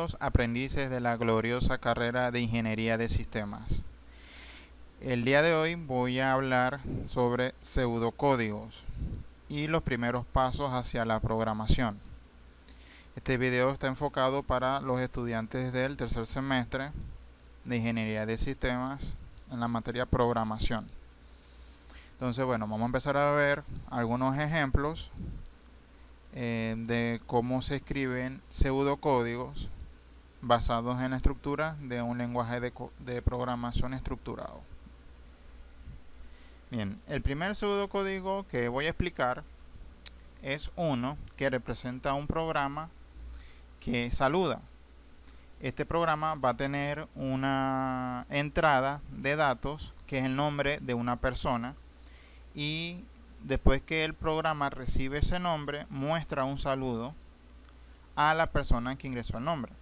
Bienvenidos, aprendices de la gloriosa carrera de Ingeniería de Sistemas. El día de hoy voy a hablar sobre pseudocódigos y los primeros pasos hacia la programación. Este video está enfocado para los estudiantes del tercer semestre de Ingeniería de Sistemas en la materia programación. Entonces, vamos a empezar a ver algunos ejemplos de cómo se escriben pseudocódigos basados en la estructura de un lenguaje de programación estructurado. Bien, el primer pseudocódigo que voy a explicar es uno que representa un programa que saluda. Este programa va a tener una entrada de datos que es el nombre de una persona, y después que el programa recibe ese nombre, muestra un saludo a la persona que ingresó el nombre.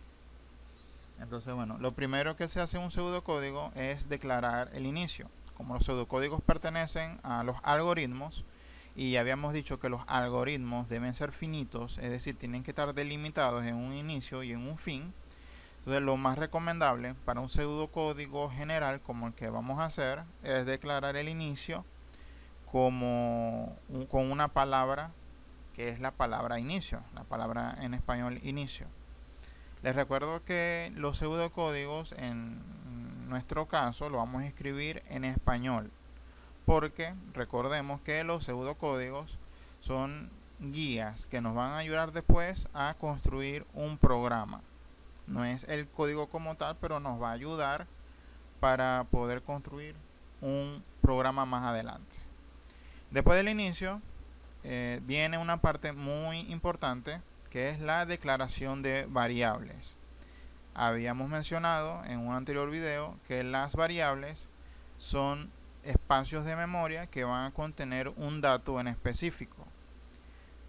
Entonces, lo primero que se hace en un pseudocódigo es declarar el inicio. Como los pseudocódigos pertenecen a los algoritmos, y habíamos dicho que los algoritmos deben ser finitos, es decir, tienen que estar delimitados en un inicio y en un fin. Entonces, lo más recomendable para un pseudocódigo general como el que vamos a hacer es declarar el inicio con una palabra que es la palabra inicio, la palabra en español inicio. Les recuerdo que los pseudocódigos en nuestro caso lo vamos a escribir en español, porque recordemos que los pseudocódigos son guías que nos van a ayudar después a construir un programa. No es el código como tal, pero nos va a ayudar para poder construir un programa más adelante. Después del inicio viene una parte muy importante, que es la declaración de variables. Habíamos mencionado en un anterior video que las variables son espacios de memoria que van a contener un dato en específico.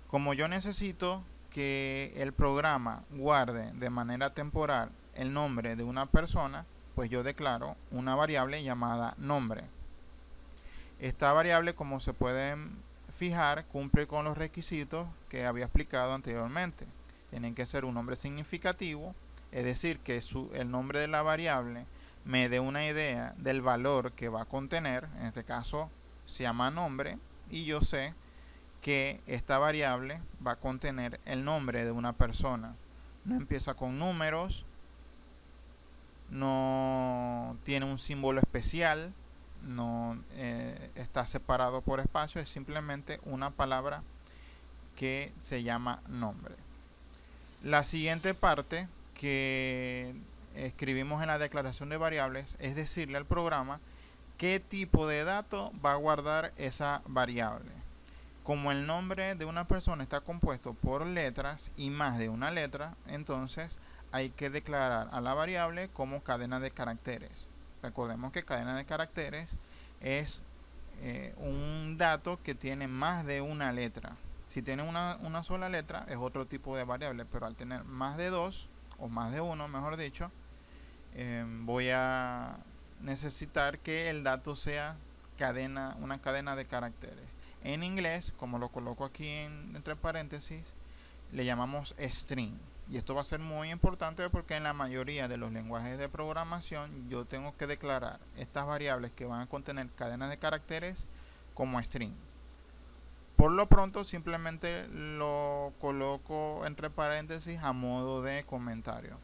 Como yo necesito que el programa guarde de manera temporal el nombre de una persona, pues yo declaro una variable llamada nombre. Esta variable, como se pueden fijar, cumple con los requisitos que había explicado anteriormente. Tienen que ser un nombre significativo, es decir, que el nombre de la variable me dé una idea del valor que va a contener. En este caso se llama nombre, y yo sé que esta variable va a contener el nombre de una persona. No empieza con números, no tiene un símbolo especial, no está separado por espacio, es simplemente una palabra que se llama nombre. La siguiente parte que escribimos en la declaración de variables es decirle al programa qué tipo de dato va a guardar esa variable. Como el nombre de una persona está compuesto por letras y más de una letra, entonces hay que declarar a la variable como cadena de caracteres. Recordemos que cadena de caracteres es un dato que tiene más de una letra. Si tiene una sola letra es otro tipo de variable, pero al tener más de dos, o más de uno, mejor dicho, voy a necesitar que el dato sea una cadena de caracteres. En inglés, como lo coloco aquí entre paréntesis, le llamamos string. Y esto va a ser muy importante porque en la mayoría de los lenguajes de programación yo tengo que declarar estas variables que van a contener cadenas de caracteres como string. Por lo pronto simplemente lo coloco entre paréntesis a modo de comentario.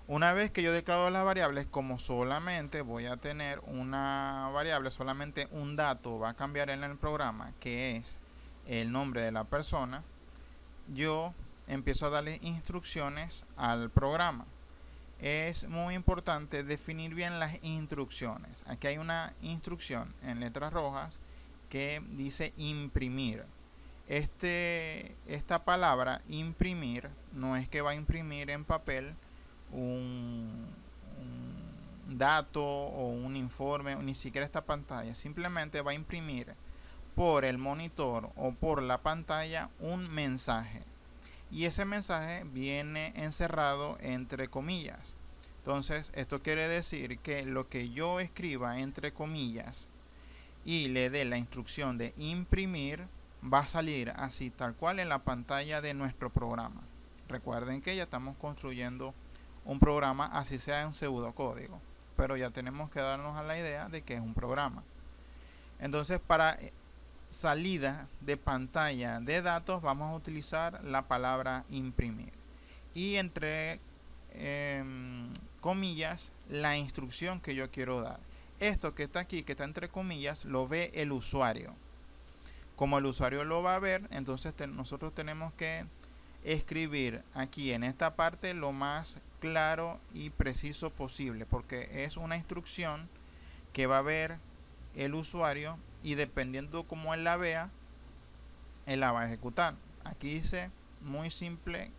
Una vez que yo declaro las variables, como solamente voy a tener una variable, solamente un dato va a cambiar en el programa, que es el nombre de la persona, yo empiezo a darle instrucciones al programa. Es muy importante definir bien las instrucciones. Aquí hay una instrucción en letras rojas que dice imprimir. Esta palabra imprimir no es que va a imprimir en papel un dato o un informe, ni siquiera esta pantalla. Simplemente va a imprimir por el monitor o por la pantalla un mensaje, y ese mensaje viene encerrado entre comillas. Entonces esto quiere decir que lo que yo escriba entre comillas y le dé la instrucción de imprimir va a salir así tal cual en la pantalla de nuestro programa. Recuerden que ya estamos construyendo un programa, así sea en pseudocódigo, pero ya tenemos que darnos a la idea de que es un programa. Entonces, para salida de pantalla de datos vamos a utilizar la palabra imprimir, y entre comillas la instrucción que yo quiero dar. Esto que está aquí, que está entre comillas, lo ve el usuario. Como el usuario lo va a ver, entonces nosotros tenemos que escribir aquí en esta parte lo más claro y preciso posible, porque es una instrucción que va a ver el usuario, y dependiendo cómo él la vea, él la va a ejecutar. Aquí dice muy simple,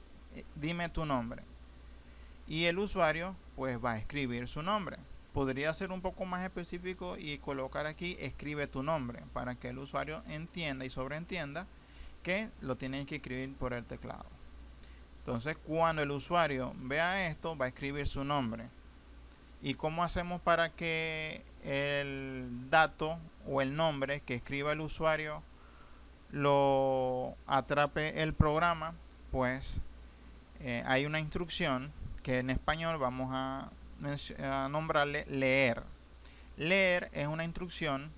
dime tu nombre, y el usuario pues va a escribir su nombre. Podría ser un poco más específico y colocar aquí escribe tu nombre, para que el usuario entienda y sobreentienda que lo tienen que escribir por el teclado. Entonces, cuando el usuario vea esto, va a escribir su nombre. ¿Y cómo hacemos para que el dato o el nombre que escriba el usuario lo atrape el programa? Pues hay una instrucción que en español vamos a nombrarle leer. Leer es una instrucción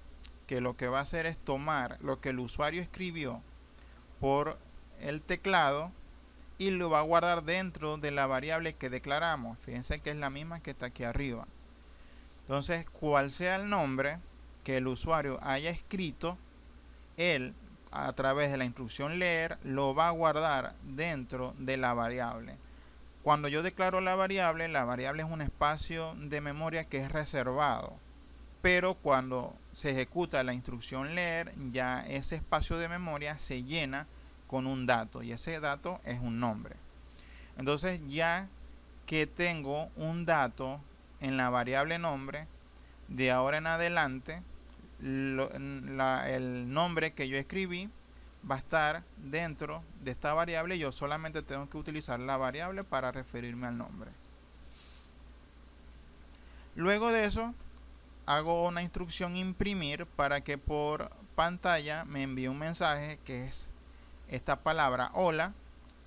que lo que va a hacer es tomar lo que el usuario escribió por el teclado y lo va a guardar dentro de la variable que declaramos. Fíjense que es la misma que está aquí arriba. Entonces, cual sea el nombre que el usuario haya escrito, él a través de la instrucción leer lo va a guardar dentro de la variable. Cuando yo declaro la variable es un espacio de memoria que es reservado, pero cuando se ejecuta la instrucción leer, ya ese espacio de memoria se llena con un dato, y ese dato es un nombre. Entonces, ya que tengo un dato en la variable nombre, de ahora en adelante el nombre que yo escribí va a estar dentro de esta variable. Yo solamente tengo que utilizar la variable para referirme al nombre. Luego de eso, hago una instrucción imprimir para que por pantalla me envíe un mensaje que es esta palabra hola,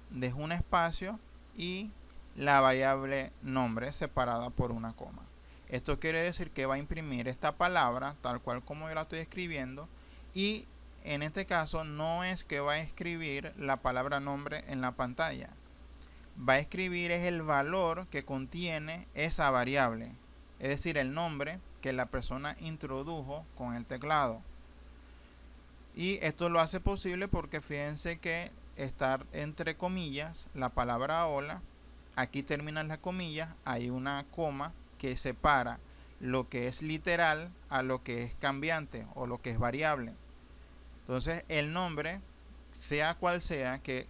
dejo un espacio y la variable nombre separada por una coma. Esto quiere decir que va a imprimir esta palabra tal cual como yo la estoy escribiendo, y en este caso no es que va a escribir la palabra nombre en la pantalla, va a escribir es el valor que contiene esa variable, es decir, el nombre que la persona introdujo con el teclado. Y esto lo hace posible porque fíjense que estar entre comillas la palabra hola, aquí terminan las comillas, hay una coma que separa lo que es literal a lo que es cambiante o lo que es variable. Entonces el nombre, sea cual sea que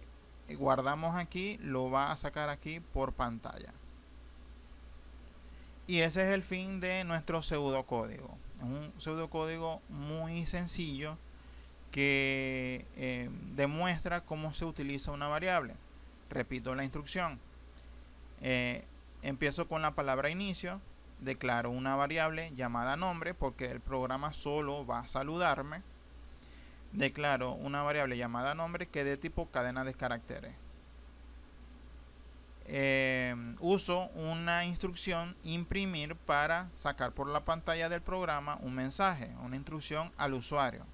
guardamos aquí, lo va a sacar aquí por pantalla. Y ese es el fin de nuestro pseudocódigo. Es un pseudocódigo muy sencillo que demuestra cómo se utiliza una variable. Repito la instrucción. Empiezo con la palabra inicio, declaro una variable llamada nombre porque el programa solo va a saludarme. Declaro una variable llamada nombre que es de tipo cadena de caracteres. Uso una instrucción imprimir para sacar por la pantalla del programa un mensaje, una instrucción al usuario.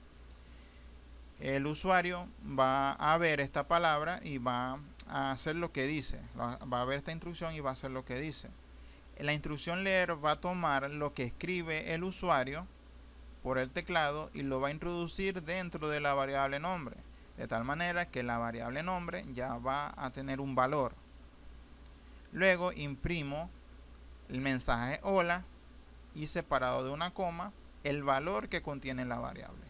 El usuario va a ver esta palabra y va a hacer lo que dice, va a ver esta instrucción y va a hacer lo que dice. La instrucción leer va a tomar lo que escribe el usuario por el teclado y lo va a introducir dentro de la variable nombre, de tal manera que la variable nombre ya va a tener un valor. Luego imprimo el mensaje hola y separado de una coma el valor que contiene la variable.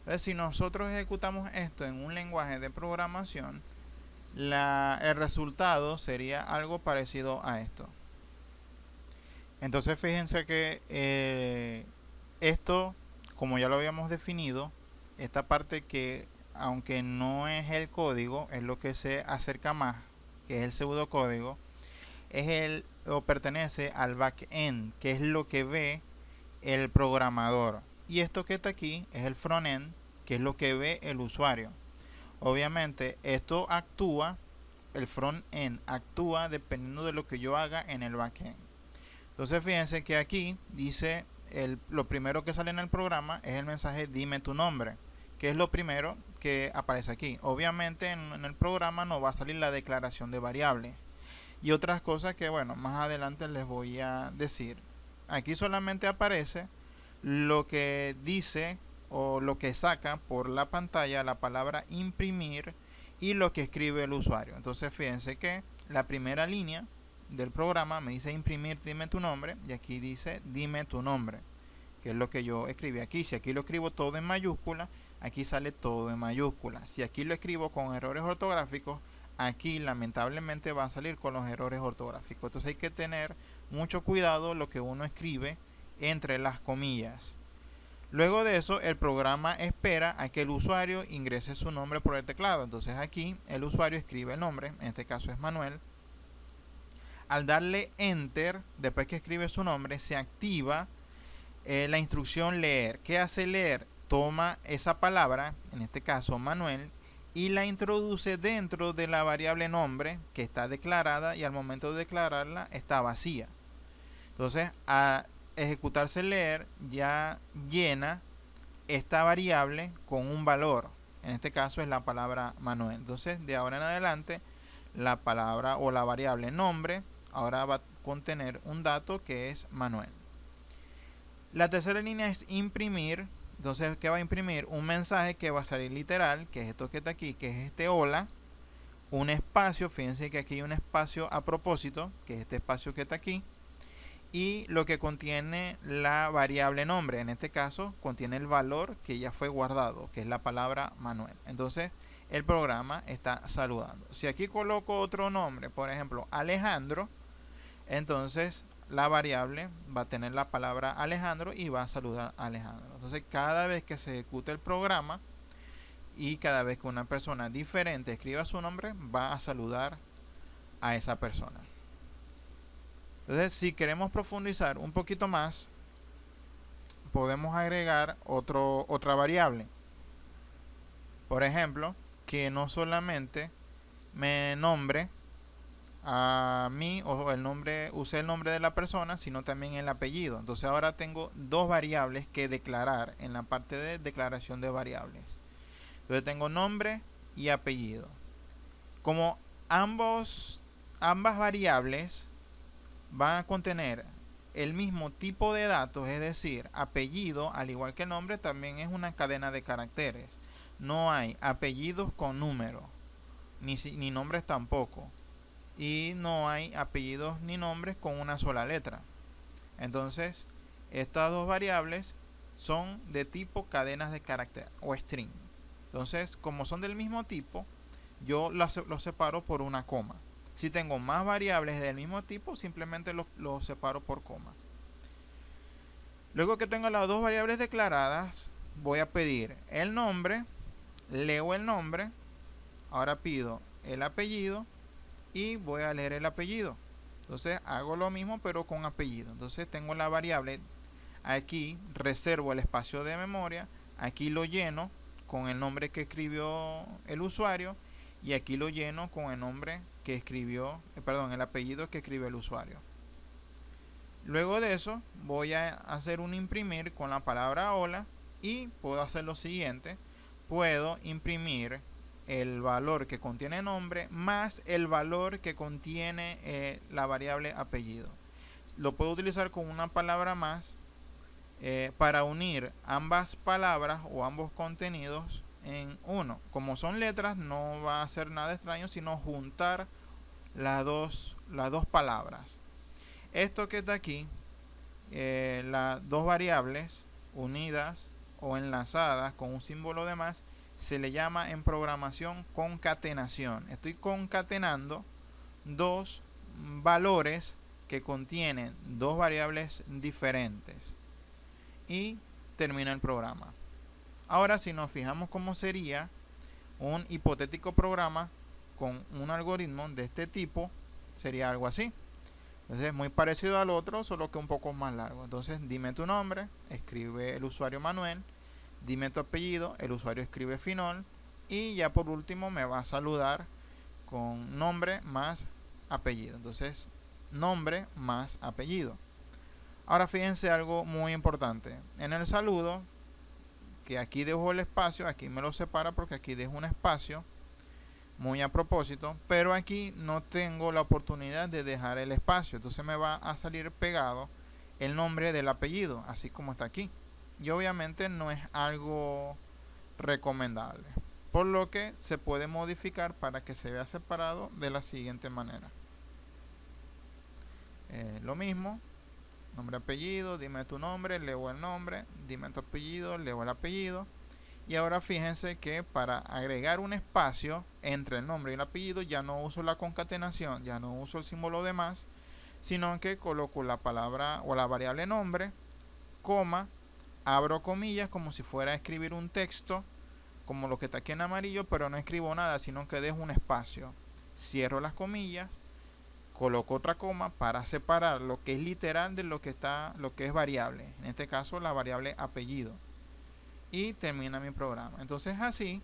Entonces, si nosotros ejecutamos esto en un lenguaje de programación, el resultado sería algo parecido a esto. Entonces fíjense que esto, como ya lo habíamos definido, esta parte que aunque no es el código, es lo que se acerca más, que es el pseudocódigo, o pertenece al backend, que es lo que ve el programador. Y esto que está aquí es el frontend, que es lo que ve el usuario. Obviamente esto actúa el front-end actúa dependiendo de lo que yo haga en el back-end. Entonces fíjense que aquí dice, lo primero que sale en el programa es el mensaje dime tu nombre, que es lo primero que aparece aquí. Obviamente en el programa no va a salir la declaración de variables y otras cosas que, bueno, más adelante les voy a decir. Aquí solamente aparece lo que dice o lo que saca por la pantalla la palabra imprimir y lo que escribe el usuario. Entonces fíjense que la primera línea del programa me dice imprimir dime tu nombre, y aquí dice dime tu nombre, que es lo que yo escribí aquí. Si aquí lo escribo todo en mayúscula, aquí sale todo en mayúscula. Si aquí lo escribo con errores ortográficos, aquí lamentablemente va a salir con los errores ortográficos. Entonces hay que tener mucho cuidado lo que uno escribe entre las comillas. Luego de eso, el programa espera a que el usuario ingrese su nombre por el teclado. Entonces aquí el usuario escribe el nombre, en este caso es Manuel. Al darle enter, después que escribe su nombre, se activa la instrucción leer. ¿Qué hace leer? Toma esa palabra, en este caso Manuel, y la introduce dentro de la variable nombre que está declarada, y al momento de declararla está vacía. Entonces, a ejecutarse leer ya llena esta variable con un valor. En este caso es la palabra Manuel. Entonces, de ahora en adelante, la palabra o la variable nombre ahora va a contener un dato que es Manuel. La tercera línea es imprimir. Entonces, ¿qué va a imprimir? Un mensaje que va a salir literal, que es esto que está aquí, que es este hola, un espacio, fíjense que aquí hay un espacio a propósito, que es este espacio que está aquí, y lo que contiene la variable nombre, en este caso contiene el valor que ya fue guardado, que es la palabra Manuel. Entonces, el programa está saludando. Si aquí coloco otro nombre, por ejemplo, Alejandro, entonces la variable va a tener la palabra Alejandro y va a saludar a Alejandro. Entonces, cada vez que se ejecute el programa y cada vez que una persona diferente escriba su nombre, va a saludar a esa persona. Entonces, si queremos profundizar un poquito más, podemos agregar otra variable. Por ejemplo, que no solamente me nombre a mí o use el nombre de la persona, sino también el apellido. Entonces ahora tengo dos variables que declarar en la parte de declaración de variables. Entonces tengo nombre y apellido. Como ambas variables van a contener el mismo tipo de datos, es decir, apellido, al igual que el nombre, también es una cadena de caracteres. No hay apellidos con número, ni nombres tampoco. Y no hay apellidos ni nombres con una sola letra. Entonces, estas dos variables son de tipo cadenas de carácter o string. Entonces, como son del mismo tipo, yo los separo por una coma. Si tengo más variables del mismo tipo, simplemente los separo por coma. Luego que tengo las dos variables declaradas, voy a pedir el nombre, leo el nombre, ahora pido el apellido y voy a leer el apellido. Entonces hago lo mismo pero con apellido. Entonces tengo la variable, aquí reservo el espacio de memoria, aquí lo lleno con el nombre que escribió el usuario y aquí lo lleno con el nombre que escribió, el apellido que escribió el usuario. Luego de eso voy a hacer un imprimir con la palabra hola y puedo hacer lo siguiente. Puedo imprimir el valor que contiene nombre más el valor que contiene la variable apellido. Lo puedo utilizar con una palabra más para unir ambas palabras o ambos contenidos en uno. Como son letras, no va a ser nada extraño, sino juntar las dos palabras. Esto que está aquí, las dos variables unidas o enlazadas con un símbolo de más, se le llama en programación concatenación. Estoy concatenando dos valores que contienen dos variables diferentes y termina el programa. Ahora, si nos fijamos cómo sería un hipotético programa con un algoritmo de este tipo, sería algo así. Entonces, muy parecido al otro, solo que un poco más largo. Entonces, dime tu nombre, escribe el usuario Manuel. Dime tu apellido, el usuario escribe Finol. Y ya por último me va a saludar con nombre más apellido. Entonces, nombre más apellido. Ahora fíjense algo muy importante. En el saludo, que aquí dejo el espacio, aquí me lo separa porque aquí dejo un espacio muy a propósito, pero aquí no tengo la oportunidad de dejar el espacio, entonces me va a salir pegado el nombre del apellido, así como está aquí, y obviamente no es algo recomendable, por lo que se puede modificar para que se vea separado de la siguiente manera. Lo mismo, nombre, apellido, dime tu nombre, leo el nombre, dime tu apellido, leo el apellido. Y ahora fíjense que para agregar un espacio entre el nombre y el apellido ya no uso la concatenación, ya no uso el símbolo de más, sino que coloco la palabra o la variable nombre, coma, abro comillas como si fuera a escribir un texto, como lo que está aquí en amarillo, pero no escribo nada, sino que dejo un espacio. Cierro las comillas, coloco otra coma para separar lo que es literal de lo que es variable, en este caso la variable apellido, y termina mi programa. Entonces así,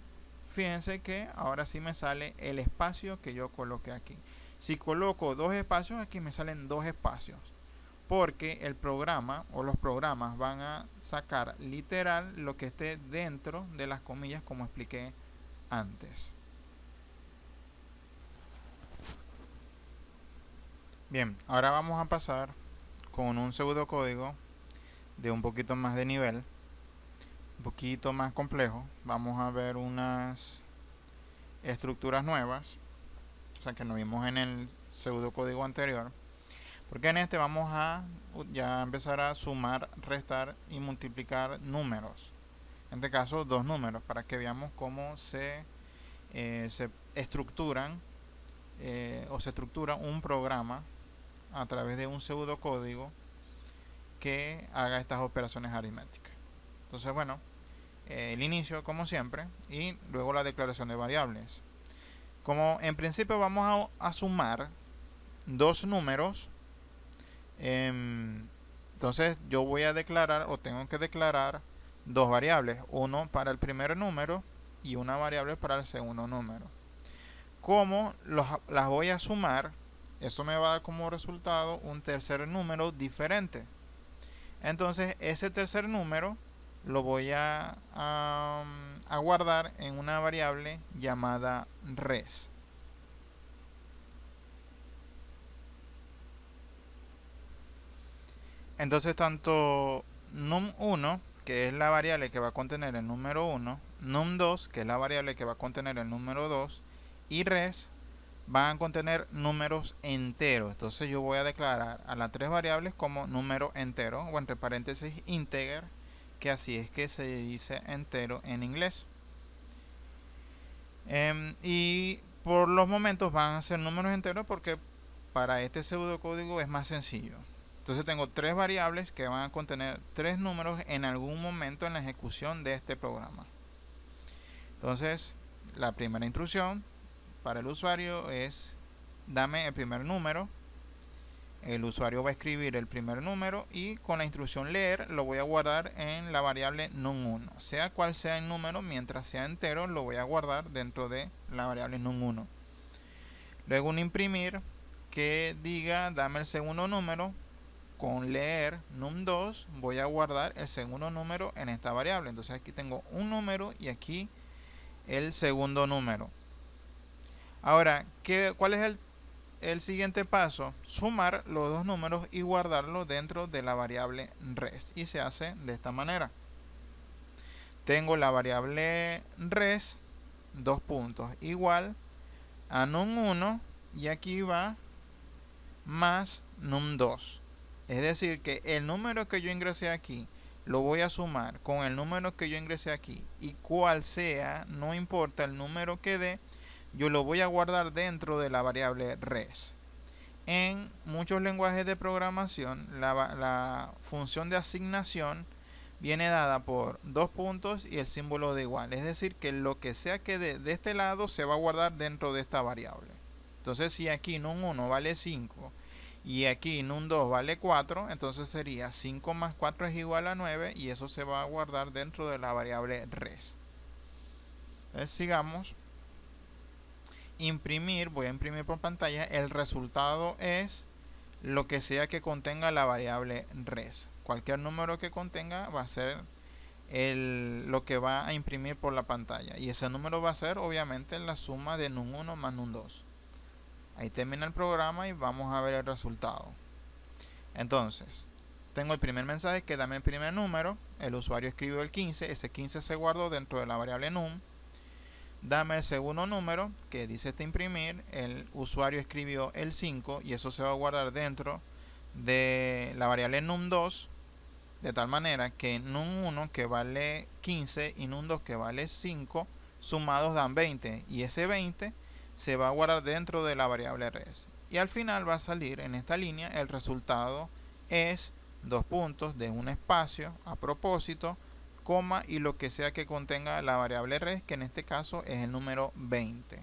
fíjense que ahora sí me sale el espacio que yo coloqué aquí. Si coloco dos espacios, aquí me salen dos espacios, porque el programa o los programas van a sacar literal lo que esté dentro de las comillas, como expliqué antes. Bien, ahora vamos a pasar con un pseudocódigo de un poquito más de nivel, un poquito más complejo. Vamos a ver unas estructuras nuevas, o sea, que no vimos en el pseudocódigo anterior, porque en este vamos a ya empezar a sumar, restar y multiplicar números, en este caso dos números, para que veamos cómo se estructuran o se estructura un programa a través de un pseudocódigo que haga estas operaciones aritméticas. Entonces, bueno, el inicio como siempre y luego la declaración de variables. Como en principio vamos a sumar dos números, entonces yo voy a declarar o tengo que declarar dos variables, uno para el primer número y una variable para el segundo número. Como las voy a sumar, eso me va a dar como resultado un tercer número diferente. Entonces ese tercer número lo voy a guardar en una variable llamada res. Entonces tanto num1, que es la variable que va a contener el número 1, num2, que es la variable que va a contener el número 2, y res van a contener números enteros. Entonces yo voy a declarar a las tres variables como número entero, o entre paréntesis integer, que así es que se dice entero en inglés. Y por los momentos van a ser números enteros porque para este pseudocódigo es más sencillo. Entonces tengo tres variables que van a contener tres números en algún momento en la ejecución de este programa. Entonces la primera instrucción para el usuario es dame el primer número. El usuario va a escribir el primer número y con la instrucción leer lo voy a guardar en la variable num1. Sea cual sea el número, mientras sea entero, lo voy a guardar dentro de la variable num1. Luego un imprimir que diga dame el segundo número. Con leer num2 voy a guardar el segundo número en esta variable. Entonces aquí tengo un número y aquí el segundo número. Ahora, ¿cuál es el siguiente paso? Sumar los dos números y guardarlo dentro de la variable res. Y se hace de esta manera. Tengo la variable res, dos puntos, igual a num1 y aquí va más num2. Es decir, que el número que yo ingresé aquí lo voy a sumar con el número que yo ingresé aquí, y cual sea, no importa el número que dé, yo lo voy a guardar dentro de la variable res. En muchos lenguajes de programación, la función de asignación viene dada por dos puntos y el símbolo de igual. Es decir, que lo que sea que dé de este lado se va a guardar dentro de esta variable. Entonces, si aquí num1 vale 5 y aquí num2 vale 4, entonces sería 5 más 4 es igual a 9 y eso se va a guardar dentro de la variable res. Entonces sigamos. imprimir, voy a imprimir por pantalla, el resultado es lo que sea que contenga la variable res. Cualquier número que contenga va a ser lo que va a imprimir por la pantalla, y ese número va a ser obviamente la suma de num1 más num2. Ahí termina el programa y vamos a ver el resultado. Entonces, tengo el primer mensaje que dame el primer número, el usuario escribió el 15, ese 15 se guardó dentro de la variable num. Dame el segundo número que dice imprimir, el usuario escribió el 5 y eso se va a guardar dentro de la variable num2, de tal manera que num1 que vale 15 y num2 que vale 5 sumados dan 20, y ese 20 se va a guardar dentro de la variable res, y al final va a salir en esta línea el resultado es dos puntos de un espacio a propósito, coma y lo que sea que contenga la variable res, que en este caso es el número 20.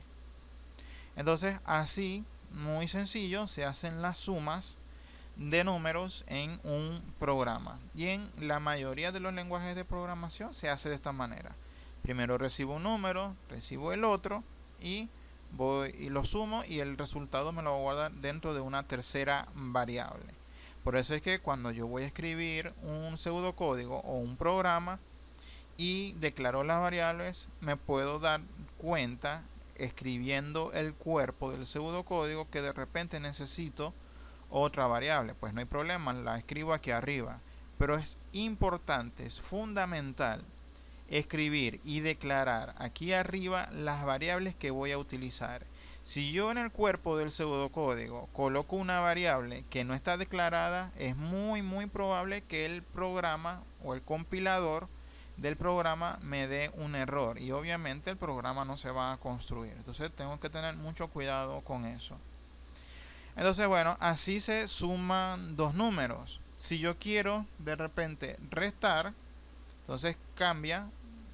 Entonces así, muy sencillo, se hacen las sumas de números en un programa, y en la mayoría de los lenguajes de programación se hace de esta manera. Primero recibo un número, recibo el otro y voy y lo sumo, y el resultado me lo voy a guardar dentro de una tercera variable. Por eso es que cuando yo voy a escribir un pseudocódigo o un programa y declaro las variables, me puedo dar cuenta escribiendo el cuerpo del pseudocódigo que de repente necesito otra variable. Pues no hay problema, la escribo aquí arriba, pero es importante, es fundamental escribir y declarar aquí arriba las variables que voy a utilizar. Si yo en el cuerpo del pseudocódigo coloco una variable que no está declarada, es muy probable que el programa o el compilador del programa me dé un error, y obviamente el programa no se va a construir. Entonces tengo que tener mucho cuidado con eso. Entonces, bueno, así se suman dos números. Si yo quiero de repente restar, entonces cambia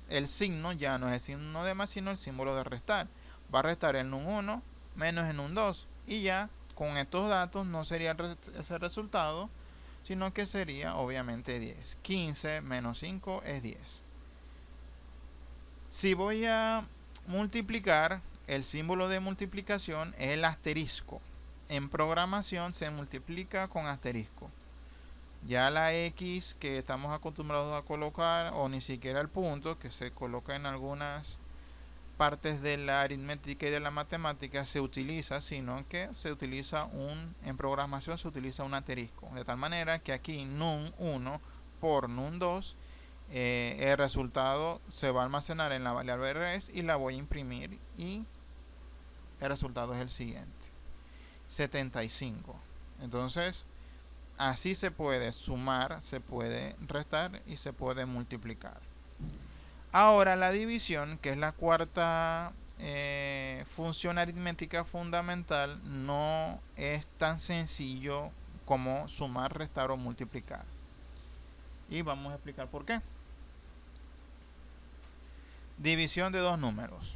el signo, ya no es el signo de más, sino el símbolo de restar. Va a restar el num1 menos el num2, y ya con estos datos no sería ese resultado, sino que sería obviamente 10. 15 menos 5 es 10. Si voy a multiplicar, el símbolo de multiplicación es el asterisco. En programación se multiplica con asterisco. Ya la X que estamos acostumbrados a colocar, o ni siquiera el punto que se coloca en algunas partes de la aritmética y de la matemática, se utiliza, sino que se utiliza en programación se utiliza un asterisco, de tal manera que aquí num1 por num2, el resultado se va a almacenar en la variable res y la voy a imprimir, y el resultado es el siguiente, 75. Entonces así se puede sumar, se puede restar y se puede multiplicar. Ahora la división, que es la cuarta función aritmética fundamental, no es tan sencillo como sumar, restar o multiplicar. Y vamos a explicar por qué. División de dos números.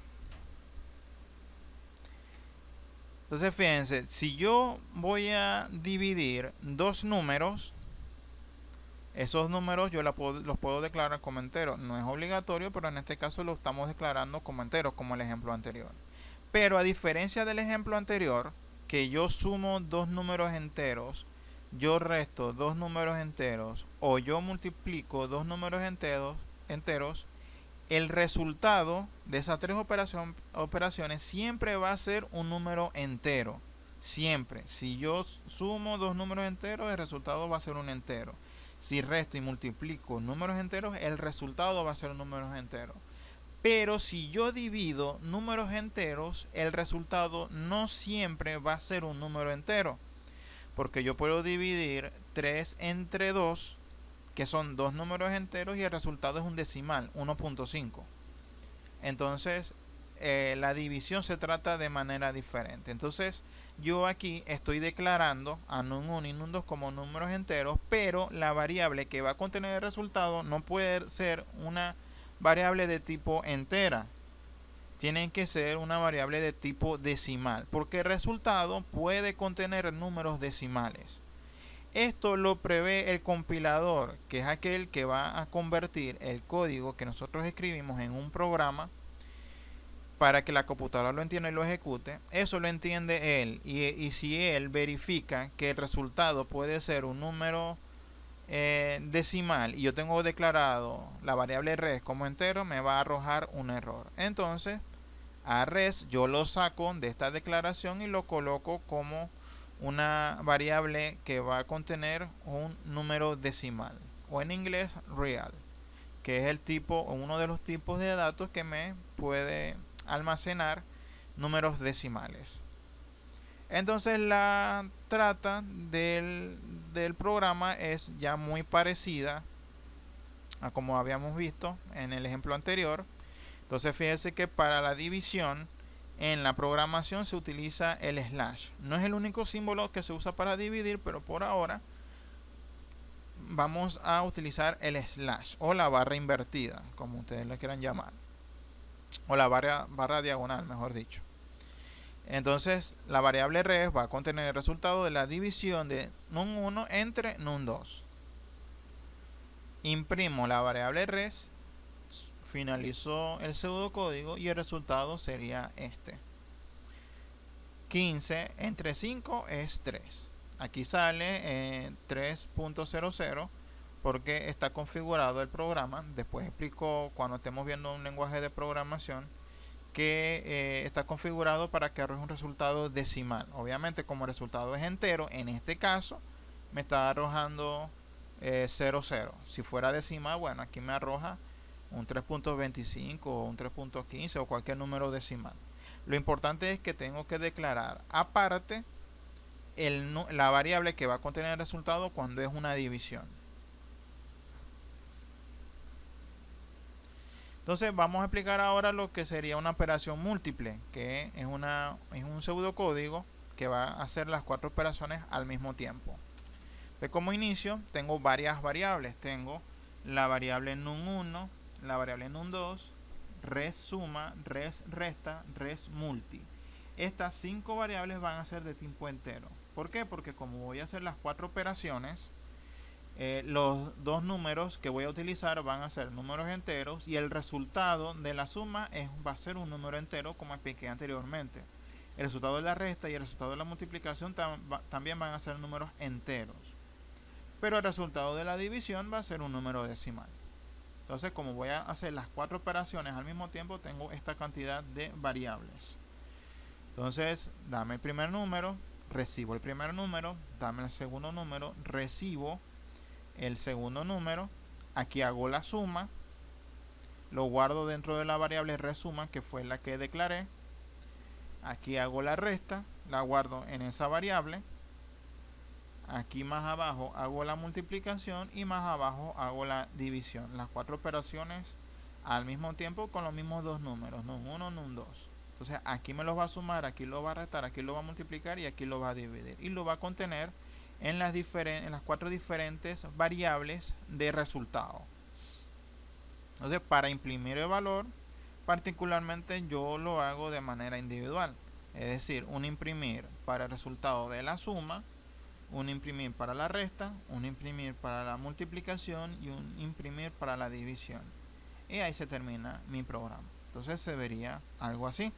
Entonces fíjense, si yo voy a dividir dos números, esos números yo los puedo declarar como enteros. No es obligatorio, pero en este caso lo estamos declarando como enteros, como el ejemplo anterior. Pero a diferencia del ejemplo anterior, que yo sumo dos números enteros, yo resto dos números enteros, o yo multiplico dos números enteros, el resultado de esas tres operaciones siempre va a ser un número entero. Siempre. Si yo sumo dos números enteros, el resultado va a ser un entero. Si resto y multiplico números enteros, el resultado va a ser números enteros. Pero si yo divido números enteros, el resultado no siempre va a ser un número entero, porque yo puedo dividir 3 entre 2, que son dos números enteros, y el resultado es un decimal, 1.5. Entonces la división se trata de manera diferente. Entonces yo aquí estoy declarando a num1 y num2 como números enteros, pero la variable que va a contener el resultado no puede ser una variable de tipo entera. Tienen que ser una variable de tipo decimal, porque el resultado puede contener números decimales. Esto lo prevé el compilador, que es aquel que va a convertir el código que nosotros escribimos en un programa para que la computadora lo entienda y lo ejecute. Eso lo entiende él, y si él verifica que el resultado puede ser un número decimal y yo tengo declarado la variable res como entero, me va a arrojar un error. Entonces a res yo lo saco de esta declaración y lo coloco como una variable que va a contener un número decimal, o en inglés real, que es el tipo o uno de los tipos de datos que me puede almacenar números decimales. Entonces la trata del programa es ya muy parecida a como habíamos visto en el ejemplo anterior. Entonces fíjese que para la división en la programación se utiliza el slash. No es el único símbolo que se usa para dividir, pero por ahora vamos a utilizar el slash o la barra invertida, como ustedes lo quieran llamar, o la barra diagonal, mejor dicho. Entonces la variable res va a contener el resultado de la división de num1 entre num2. Imprimo la variable res, finalizó el pseudocódigo y el resultado sería este. 15 entre 5 es 3. Aquí sale 3.00 porque está configurado el programa. Después explico cuando estemos viendo un lenguaje de programación que está configurado para que arroje un resultado decimal. Obviamente, como el resultado es entero, en este caso me está arrojando 00. Si fuera decimal, bueno, aquí me arroja un 3.25 o un 3.15 o cualquier número decimal. Lo importante es que tengo que declarar aparte la variable que va a contener el resultado cuando es una división. Entonces vamos a explicar ahora lo que sería una operación múltiple, que es un pseudocódigo que va a hacer las 4 operaciones al mismo tiempo. Pues como inicio tengo varias variables. Tengo la variable num1, la variable num2, res suma, res resta, res multi. Estas 5 variables van a ser de tipo entero. ¿Por qué? Porque como voy a hacer las 4 operaciones, los dos números que voy a utilizar van a ser números enteros y el resultado de la suma va a ser un número entero, como expliqué anteriormente. El resultado de la resta y el resultado de la multiplicación también van a ser números enteros, pero el resultado de la división va a ser un número decimal. Entonces, como voy a hacer las 4 operaciones al mismo tiempo, tengo esta cantidad de variables. Entonces, dame el primer número, recibo el primer número, dame el segundo número, recibo el segundo número. Aquí hago la suma, lo guardo dentro de la variable resuma, que fue la que declaré. Aquí hago la resta, la guardo en esa variable. Aquí más abajo hago la multiplicación y más abajo hago la división. Las 4 operaciones al mismo tiempo con los mismos dos números, num1, num2. Entonces aquí me los va a sumar, aquí lo va a restar, aquí lo va a multiplicar y aquí lo va a dividir. Y lo va a contener en las 4 diferentes variables de resultado. Entonces, para imprimir el valor, particularmente yo lo hago de manera individual. Es decir, un imprimir para el resultado de la suma, un imprimir para la resta, un imprimir para la multiplicación y un imprimir para la división. Y ahí se termina mi programa. Entonces se vería algo así.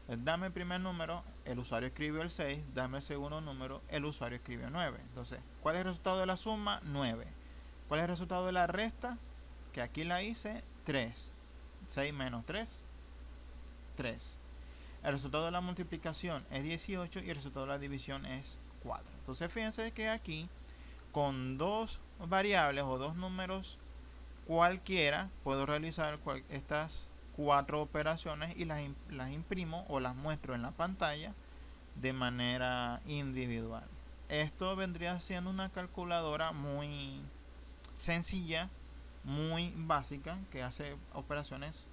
Dame el primer número, el usuario escribió el 6, dame el segundo número, el usuario escribió 9. Entonces, ¿cuál es el resultado de la suma? 9. ¿Cuál es el resultado de la resta? Que aquí la hice, 3. 6 menos 3, 3. El resultado de la multiplicación es 18 y el resultado de la división es 4. Entonces, fíjense que aquí, con dos variables o dos números cualquiera, puedo realizar estas 4 operaciones y las imprimo o las muestro en la pantalla de manera individual. Esto vendría siendo una calculadora muy sencilla, muy básica, que hace operaciones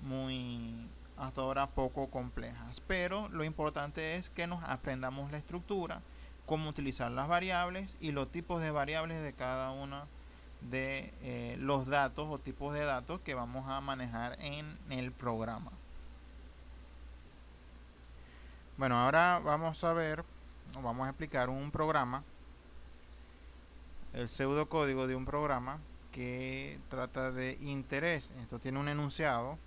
muy hasta ahora poco complejas, pero lo importante es que nos aprendamos la estructura, cómo utilizar las variables y los tipos de variables de cada una de los datos o tipos de datos que vamos a manejar en el programa. Bueno, ahora vamos a explicar un programa, el pseudocódigo de un programa que trata de interés. Esto tiene un enunciado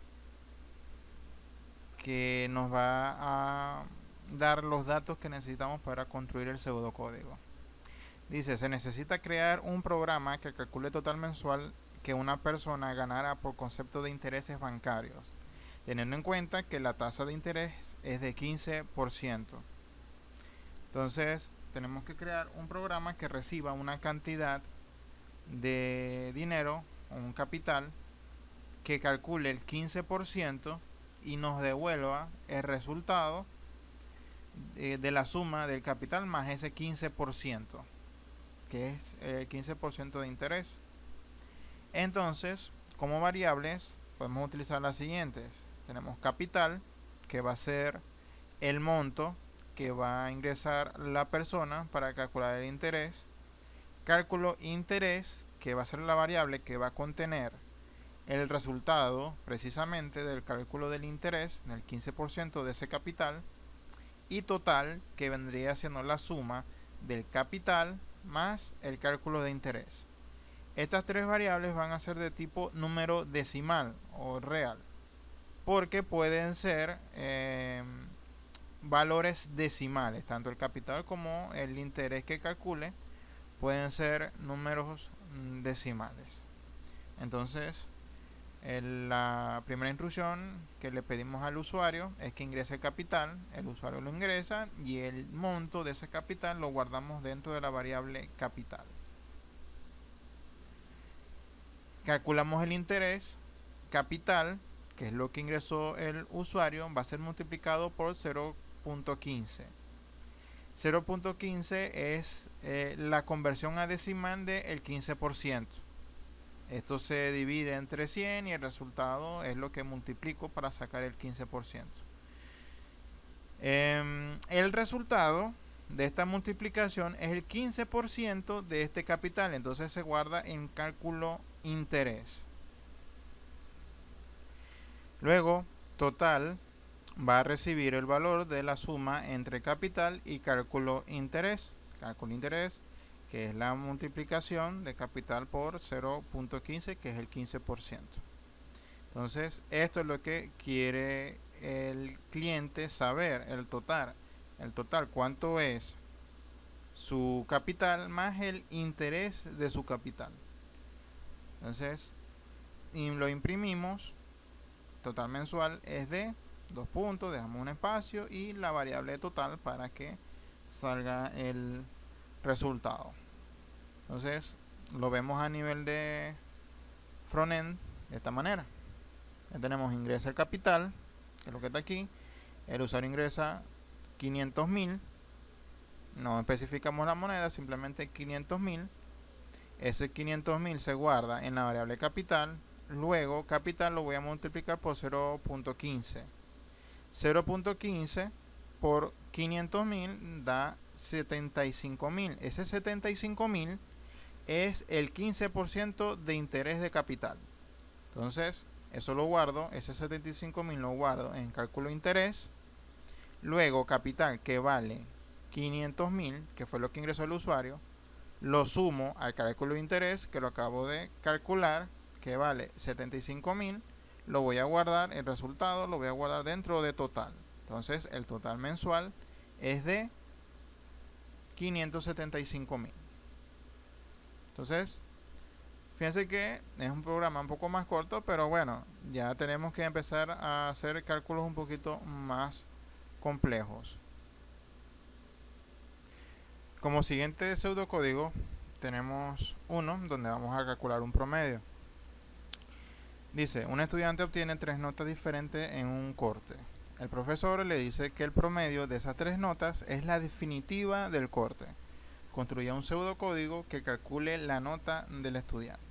que nos va a dar los datos que necesitamos para construir el pseudocódigo. Dice, se necesita crear un programa que calcule total mensual que una persona ganara por concepto de intereses bancarios, teniendo en cuenta que la tasa de interés es de 15%. Entonces, tenemos que crear un programa que reciba una cantidad de dinero, un capital, que calcule el 15% y nos devuelva el resultado de la suma del capital más ese 15%, que es el 15% de interés. Entonces, como variables, podemos utilizar las siguientes. Tenemos capital, que va a ser el monto que va a ingresar la persona para calcular el interés. Cálculo interés, que va a ser la variable que va a contener el resultado precisamente del cálculo del interés, del 15% de ese capital. Y total, que vendría siendo la suma del capital más el cálculo de interés. Estas tres variables van a ser de tipo número decimal o real, porque pueden ser valores decimales, tanto el capital como el interés que calcule pueden ser números decimales. Entonces, la primera instrucción que le pedimos al usuario es que ingrese el capital, el usuario lo ingresa y el monto de ese capital lo guardamos dentro de la variable capital. Calculamos el interés, capital, que es lo que ingresó el usuario, va a ser multiplicado por 0.15. 0.15 es la conversión a decimal del 15%. Esto se divide entre 100 y el resultado es lo que multiplico para sacar el 15%. El resultado de esta multiplicación es el 15% de este capital, entonces se guarda en cálculo interés. Luego, total va a recibir el valor de la suma entre capital y cálculo interés. Cálculo interés, que es la multiplicación de capital por 0.15, que es el 15%. Entonces, esto es lo que quiere el cliente saber, el total. El total, cuánto es su capital más el interés de su capital. Entonces, lo imprimimos. Total mensual es de 2 puntos, dejamos un espacio y la variable total para que salga el resultado. Entonces, lo vemos a nivel de frontend de esta manera. Ya tenemos ingresa el capital, que es lo que está aquí. El usuario ingresa 500.000. No especificamos la moneda, simplemente 500.000. Ese 500.000 se guarda en la variable capital. Luego, capital lo voy a multiplicar por 0.15. 0.15 por 500.000 da 75.000. Ese 75.000 es el 15% de interés de capital. Entonces, eso lo guardo, ese 75.000 lo guardo en cálculo interés. Luego, capital, que vale 500.000, que fue lo que ingresó el usuario, lo sumo al cálculo de interés, que lo acabo de calcular, que vale 75.000. Lo voy a guardar, el resultado lo voy a guardar dentro de total. Entonces, el total mensual es de 575.000. Entonces, fíjense que es un programa un poco más corto, pero bueno, ya tenemos que empezar a hacer cálculos un poquito más complejos. Como siguiente pseudocódigo tenemos uno donde vamos a calcular un promedio. Dice, un estudiante obtiene 3 notas diferentes en un corte. El profesor le dice que el promedio de esas 3 notas es la definitiva del corte. Construya un pseudocódigo que calcule la nota del estudiante.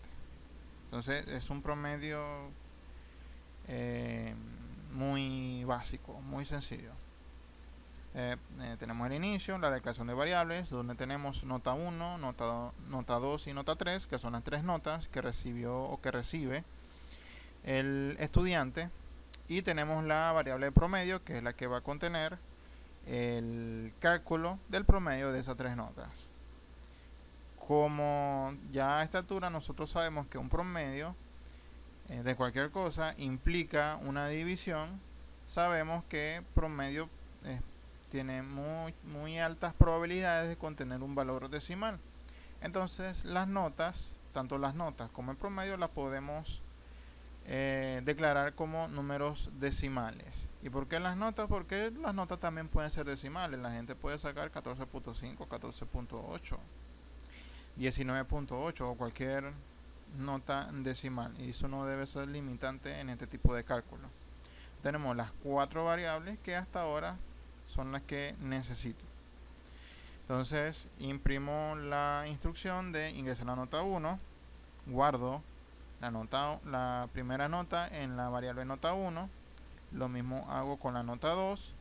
Entonces es un promedio muy básico, muy sencillo. Tenemos el inicio, la declaración de variables, donde tenemos nota 1, nota 2 y nota 3, que son las 3 notas que recibió o que recibe el estudiante. Y tenemos la variable de promedio, que es la que va a contener el cálculo del promedio de esas 3 notas. Como ya a esta altura nosotros sabemos que un promedio de cualquier cosa implica una división, sabemos que promedio tiene muy altas probabilidades de contener un valor decimal. Entonces las notas, tanto las notas como el promedio, las podemos declarar como números decimales. ¿Y por qué las notas? Porque las notas también pueden ser decimales. La gente puede sacar 14.5, 14.8, 19.8 o cualquier nota decimal, y eso no debe ser limitante en este tipo de cálculo. Tenemos las 4 variables que hasta ahora son las que necesito. Entonces imprimo la instrucción de ingresar la nota 1, guardo la primera nota en la variable nota 1, lo mismo hago con la nota 2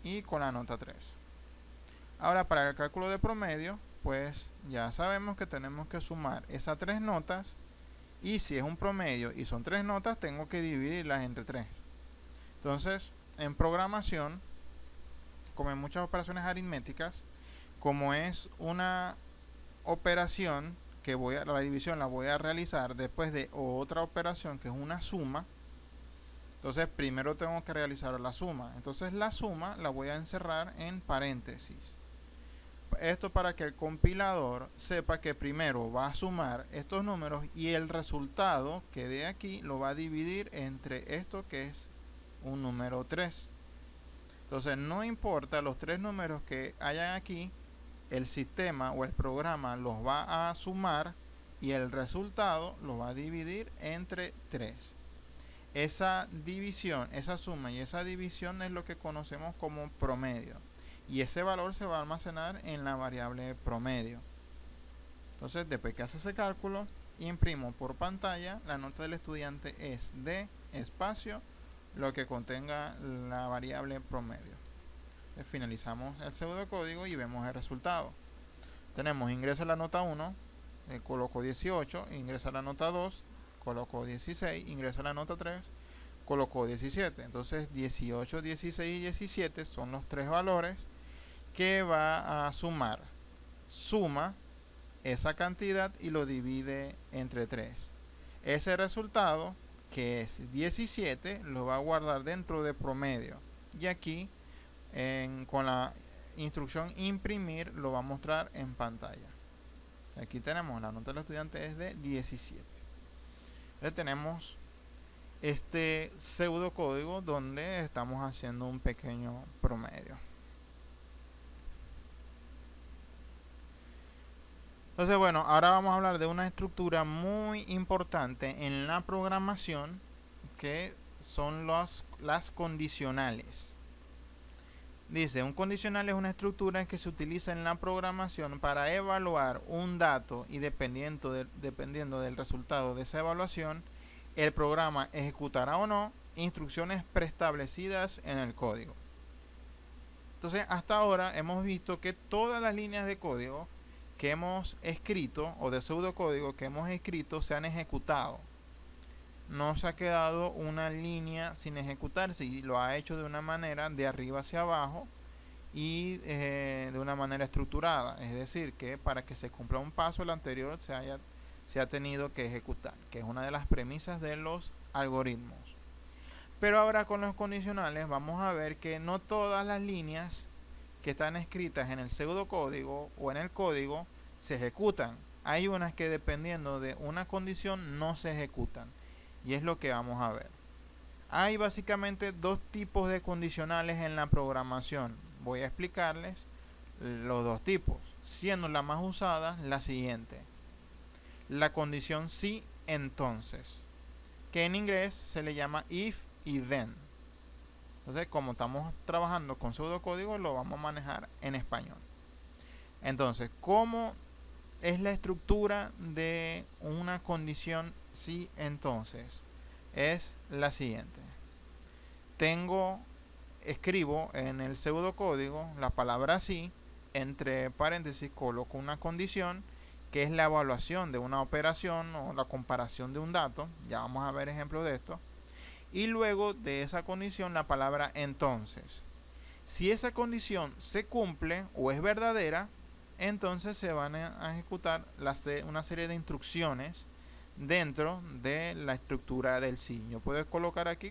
y con la nota 3. Ahora, para el cálculo de promedio, pues ya sabemos que tenemos que sumar esas 3 notas, y si es un promedio y son 3 notas, tengo que dividirlas entre 3. Entonces, en programación, como en muchas operaciones aritméticas, como es una operación que la división la voy a realizar después de otra operación que es una suma, entonces primero tengo que realizar la suma. Entonces la suma la voy a encerrar en paréntesis. Esto para que el compilador sepa que primero va a sumar estos números y el resultado que dé aquí lo va a dividir entre esto, que es un número 3. Entonces no importa los 3 números que hayan aquí, el sistema o el programa los va a sumar y el resultado lo va a dividir entre 3. Esa división, esa suma y esa división es lo que conocemos como promedio, y ese valor se va a almacenar en la variable promedio. Entonces, después que hace ese cálculo, imprimo por pantalla la nota del estudiante es de espacio lo que contenga la variable promedio. Finalizamos el pseudocódigo y vemos el resultado. Tenemos ingresa la nota 1, coloco 18, ingresa la nota 2, coloco 16, ingresa la nota 3, coloco 17. Entonces 18, 16 y 17 son los 3 valores que va a sumar. Suma esa cantidad y lo divide entre 3. Ese resultado, que es 17, lo va a guardar dentro de promedio, y aquí con la instrucción imprimir lo va a mostrar en pantalla. Aquí tenemos la nota del estudiante es de 17. Entonces tenemos este pseudocódigo donde estamos haciendo un pequeño promedio. Entonces, bueno, ahora vamos a hablar de una estructura muy importante en la programación, que son las condicionales. Dice, un condicional es una estructura que se utiliza en la programación para evaluar un dato, y dependiendo del resultado de esa evaluación, el programa ejecutará o no instrucciones preestablecidas en el código. Entonces, hasta ahora hemos visto que todas las líneas de código que hemos escrito, o de pseudocódigo que hemos escrito, se han ejecutado. No se ha quedado una línea sin ejecutarse, y lo ha hecho de una manera de arriba hacia abajo y de una manera estructurada. Es decir, que para que se cumpla un paso, el anterior se ha tenido que ejecutar, que es una de las premisas de los algoritmos. Pero ahora con los condicionales vamos a ver que no todas las líneas que están escritas en el pseudocódigo o en el código se ejecutan. Hay unas que, dependiendo de una condición, no se ejecutan, y es lo que vamos a ver. Hay básicamente 2 tipos de condicionales en la programación. Voy a explicarles los 2 tipos, siendo la más usada la siguiente: la condición si entonces, que en inglés se le llama if y then. Entonces, como estamos trabajando con pseudocódigo, lo vamos a manejar en español. Entonces, ¿cómo es la estructura de una condición si entonces? Es la siguiente: escribo en el pseudocódigo la palabra si, entre paréntesis coloco una condición que es la evaluación de una operación o la comparación de un dato. Ya vamos a ver ejemplos de esto. Y luego de esa condición la palabra entonces. Si esa condición se cumple o es verdadera, entonces se van a ejecutar una serie de instrucciones dentro de la estructura del si. Yo puedo colocar aquí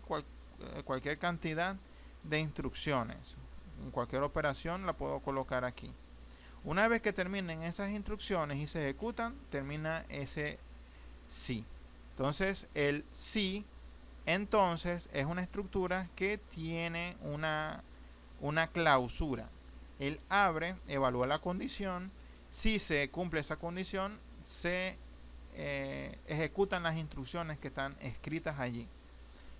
cualquier cantidad de instrucciones. En cualquier operación la puedo colocar aquí. Una vez que terminen esas instrucciones y se ejecutan, termina ese sí. Entonces el sí entonces es una estructura que tiene una clausura. Él abre, evalúa la condición. Si se cumple esa condición, se ejecutan las instrucciones que están escritas allí.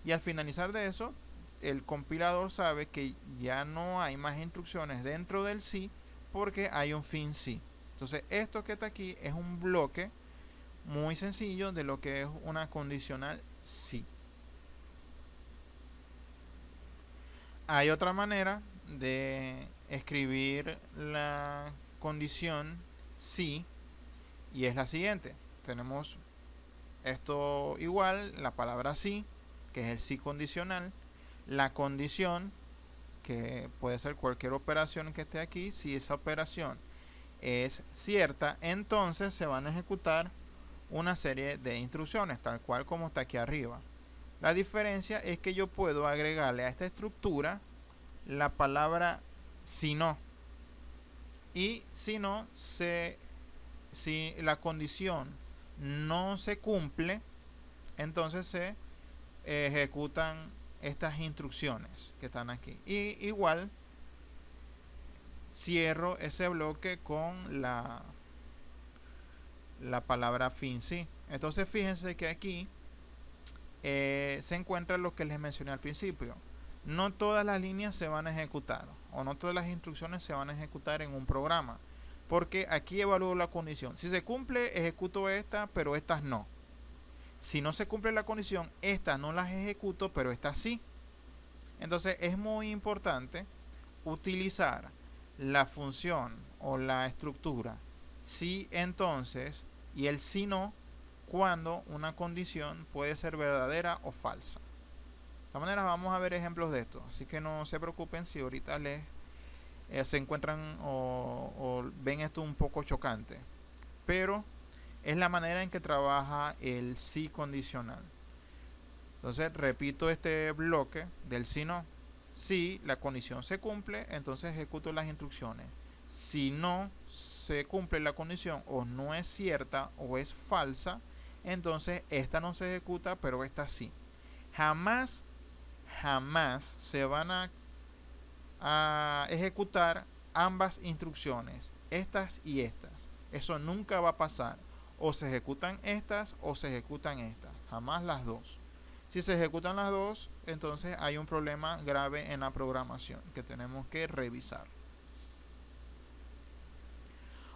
Y al finalizar de eso, el compilador sabe que ya no hay más instrucciones dentro del sí porque hay un fin sí. Entonces esto que está aquí es un bloque muy sencillo de lo que es una condicional sí. Hay otra manera de escribir la condición sí y es la siguiente. Tenemos esto igual, la palabra sí, que es el sí condicional, la condición, que puede ser cualquier operación que esté aquí. Si esa operación es cierta, entonces se van a ejecutar una serie de instrucciones, tal cual como está aquí arriba. La diferencia es que yo puedo agregarle a esta estructura la palabra si no. Y si no, si la condición no se cumple, entonces se ejecutan estas instrucciones que están aquí. Y igual cierro ese bloque con la palabra fin sí. Entonces fíjense que aquí se encuentra lo que les mencioné al principio. No todas las líneas se van a ejecutar o no todas las instrucciones se van a ejecutar en un programa, porque aquí evalúo la condición. Si se cumple, ejecuto esta, pero estas no. Si no se cumple la condición, estas no las ejecuto, pero estas sí. Entonces es muy importante utilizar la función o la estructura si entonces y el si no cuando una condición puede ser verdadera o falsa. De esta manera vamos a ver ejemplos de esto, así que no se preocupen si ahorita les se encuentran o ven esto un poco chocante, pero es la manera en que trabaja el si condicional. Entonces repito este bloque del si no. Si la condición se cumple, entonces ejecuto las instrucciones. Si no se cumple la condición o no es cierta o es falsa, entonces esta no se ejecuta, pero esta sí. Jamás se van a ejecutar ambas instrucciones, estas y estas. Eso nunca va a pasar. O se ejecutan estas o se ejecutan estas. Jamás las dos. Si se ejecutan las dos, entonces hay un problema grave en la programación que tenemos que revisar.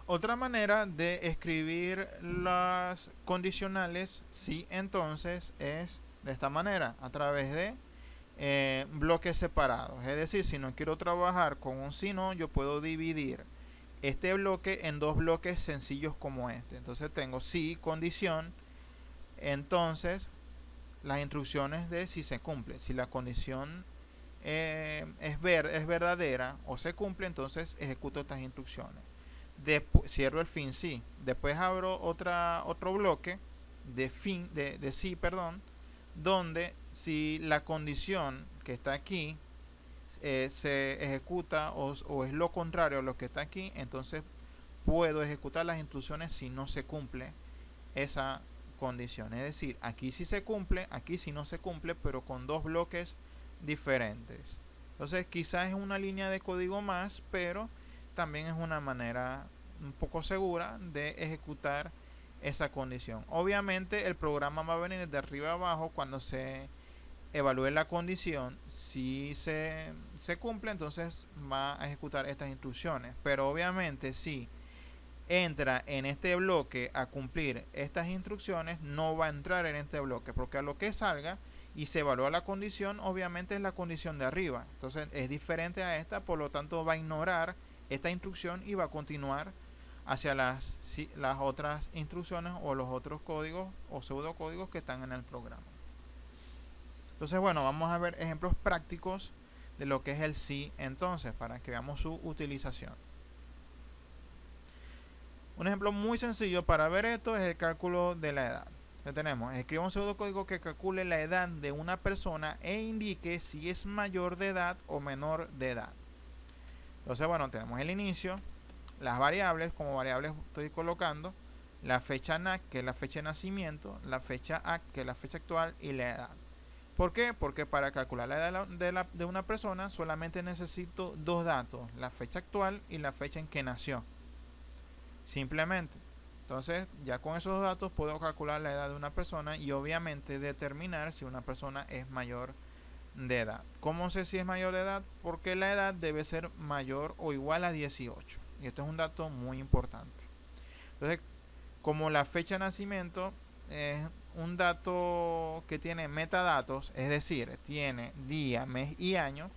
Otra manera de escribir las condicionales sí entonces es de esta manera, a través de bloques separados. Es decir, si no quiero trabajar con un si no, yo puedo dividir este bloque en dos bloques sencillos como este. Entonces tengo si condición, entonces las instrucciones de si se cumple. Si la condición es verdadera o se cumple, entonces ejecuto estas instrucciones. Después cierro el fin sí. Después abro otro bloque de sí, donde si la condición que está aquí se ejecuta o es lo contrario a lo que está aquí, entonces puedo ejecutar las instrucciones si no se cumple esa condición. Es decir, aquí sí se cumple, aquí sí no se cumple, pero con dos bloques diferentes. Entonces quizás es una línea de código más, pero también es una manera un poco segura de ejecutar esa condición. Obviamente el programa va a venir de arriba a abajo cuando se evalúe la condición. Si se cumple, entonces va a ejecutar estas instrucciones, pero obviamente si entra en este bloque a cumplir estas instrucciones, no va a entrar en este bloque, porque a lo que salga y se evalúa la condición, obviamente es la condición de arriba, entonces es diferente a esta, por lo tanto va a ignorar esta instrucción y va a continuar hacia las otras instrucciones o los otros códigos o pseudocódigos que están en el programa. Entonces bueno, vamos a ver ejemplos prácticos de lo que es el sí entonces, para que veamos su utilización. Un ejemplo muy sencillo para ver esto es el cálculo de la edad. Ya tenemos, escriba un pseudocódigo que calcule la edad de una persona e indique si es mayor de edad o menor de edad. Entonces, bueno, tenemos el inicio, las variables, como variables estoy colocando la fecha NAC, que es la fecha de nacimiento, la fecha AC, que es la fecha actual, y la edad. ¿Por qué? Porque para calcular la edad de una persona solamente necesito dos datos, la fecha actual y la fecha en que nació. Simplemente. Entonces, ya con esos datos puedo calcular la edad de una persona y obviamente determinar si una persona es mayor de edad. ¿Cómo sé si es mayor de edad? Porque la edad debe ser mayor o igual a 18. Y esto es un dato muy importante. Entonces, como la fecha de nacimiento es un dato que tiene metadatos, es decir, tiene día, mes y año,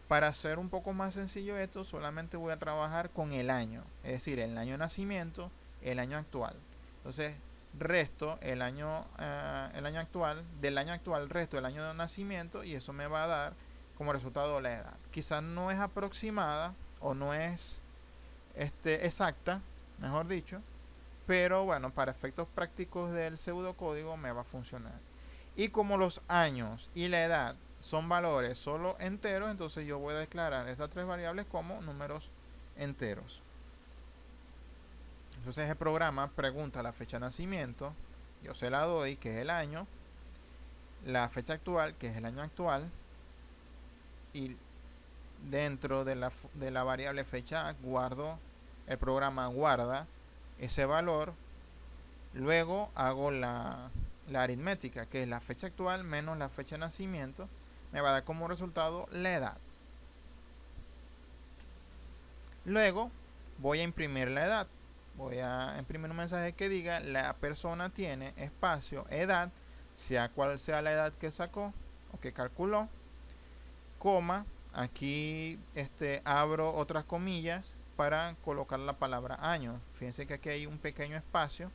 para hacer un poco más sencillo esto, solamente voy a trabajar con el año, es decir, el año de nacimiento, el año actual. Entonces, resto el año actual, del año actual resto el año de nacimiento y eso me va a dar como resultado la edad. Quizás no es aproximada o no es exacta, mejor dicho, pero bueno, para efectos prácticos del pseudocódigo me va a funcionar. Y como los años y la edad son valores solo enteros, entonces yo voy a declarar estas tres variables como números enteros. Entonces el programa pregunta la fecha de nacimiento, yo se la doy, que es el año, la fecha actual, que es el año actual, y dentro de la variable fecha guardo, el programa guarda ese valor. Luego hago la aritmética, que es la fecha actual menos la fecha de nacimiento, me va a dar como resultado la edad. Luego voy a imprimir la edad. Voy a imprimir un mensaje que diga la persona tiene espacio edad, sea cual sea la edad que sacó o que calculó, coma, aquí abro otras comillas para colocar la palabra año. Fíjense que aquí hay un pequeño espacio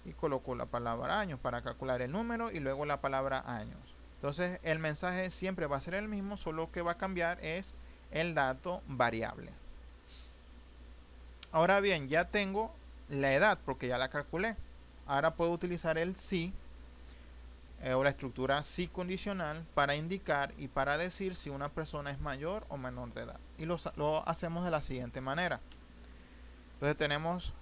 y coloco la palabra años para calcular el número y luego la palabra años. Entonces el mensaje siempre va a ser el mismo, solo que va a cambiar es el dato variable. Ahora bien, ya tengo la edad porque ya la calculé. Ahora puedo utilizar el si o la estructura si condicional para indicar y para decir si una persona es mayor o menor de edad. Y lo hacemos de la siguiente manera. Entonces tenemos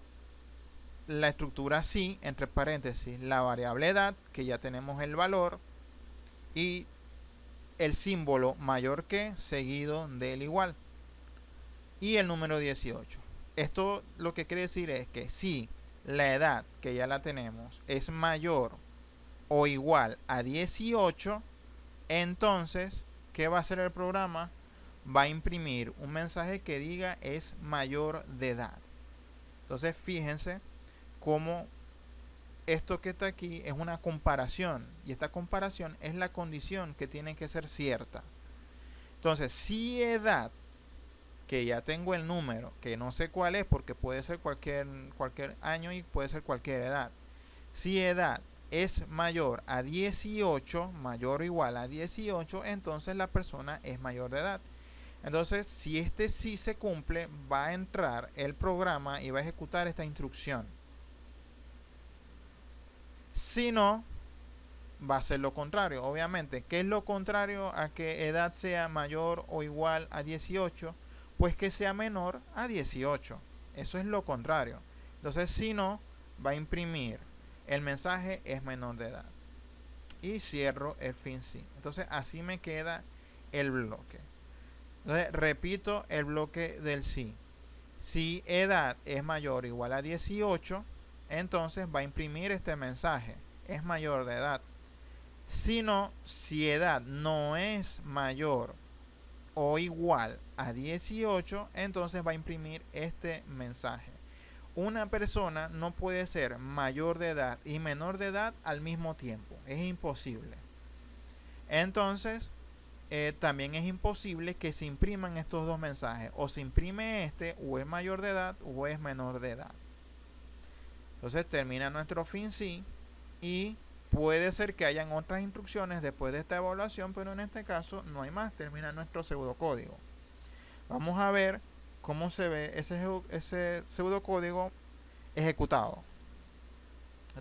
la estructura si, entre paréntesis, la variable edad, que ya tenemos el valor, y el símbolo mayor que seguido del igual, y el número 18. Esto lo que quiere decir es que si la edad, que ya la tenemos, es mayor o igual a 18, entonces, ¿qué va a hacer el programa? Va a imprimir un mensaje que diga es mayor de edad. Entonces, fíjense cómo esto que está aquí es una comparación, y esta comparación es la condición que tiene que ser cierta. Entonces, si edad, que ya tengo el número, que no sé cuál es porque puede ser cualquier año y puede ser cualquier edad. Si edad es mayor a 18, mayor o igual a 18, entonces la persona es mayor de edad. Entonces, si sí se cumple, va a entrar el programa y va a ejecutar esta instrucción. Si no, va a ser lo contrario. Obviamente, ¿qué es lo contrario a que edad sea mayor o igual a 18? Pues que sea menor a 18. Eso es lo contrario. Entonces, si no, va a imprimir el mensaje es menor de edad. Y cierro el fin sí. Entonces, así me queda el bloque. Entonces, repito el bloque del sí. Si edad es mayor o igual a 18, entonces va a imprimir este mensaje. Es mayor de edad. Si no, si edad no es mayor o igual a 18, entonces va a imprimir este mensaje. Una persona no puede ser mayor de edad y menor de edad al mismo tiempo. Es imposible. Entonces, también es imposible que se impriman estos dos mensajes. O se imprime o es mayor de edad, o es menor de edad. Entonces termina nuestro fin sí. Y puede ser que hayan otras instrucciones después de esta evaluación, pero en este caso no hay más. Termina nuestro pseudocódigo. Vamos a ver cómo se ve ese pseudocódigo ejecutado.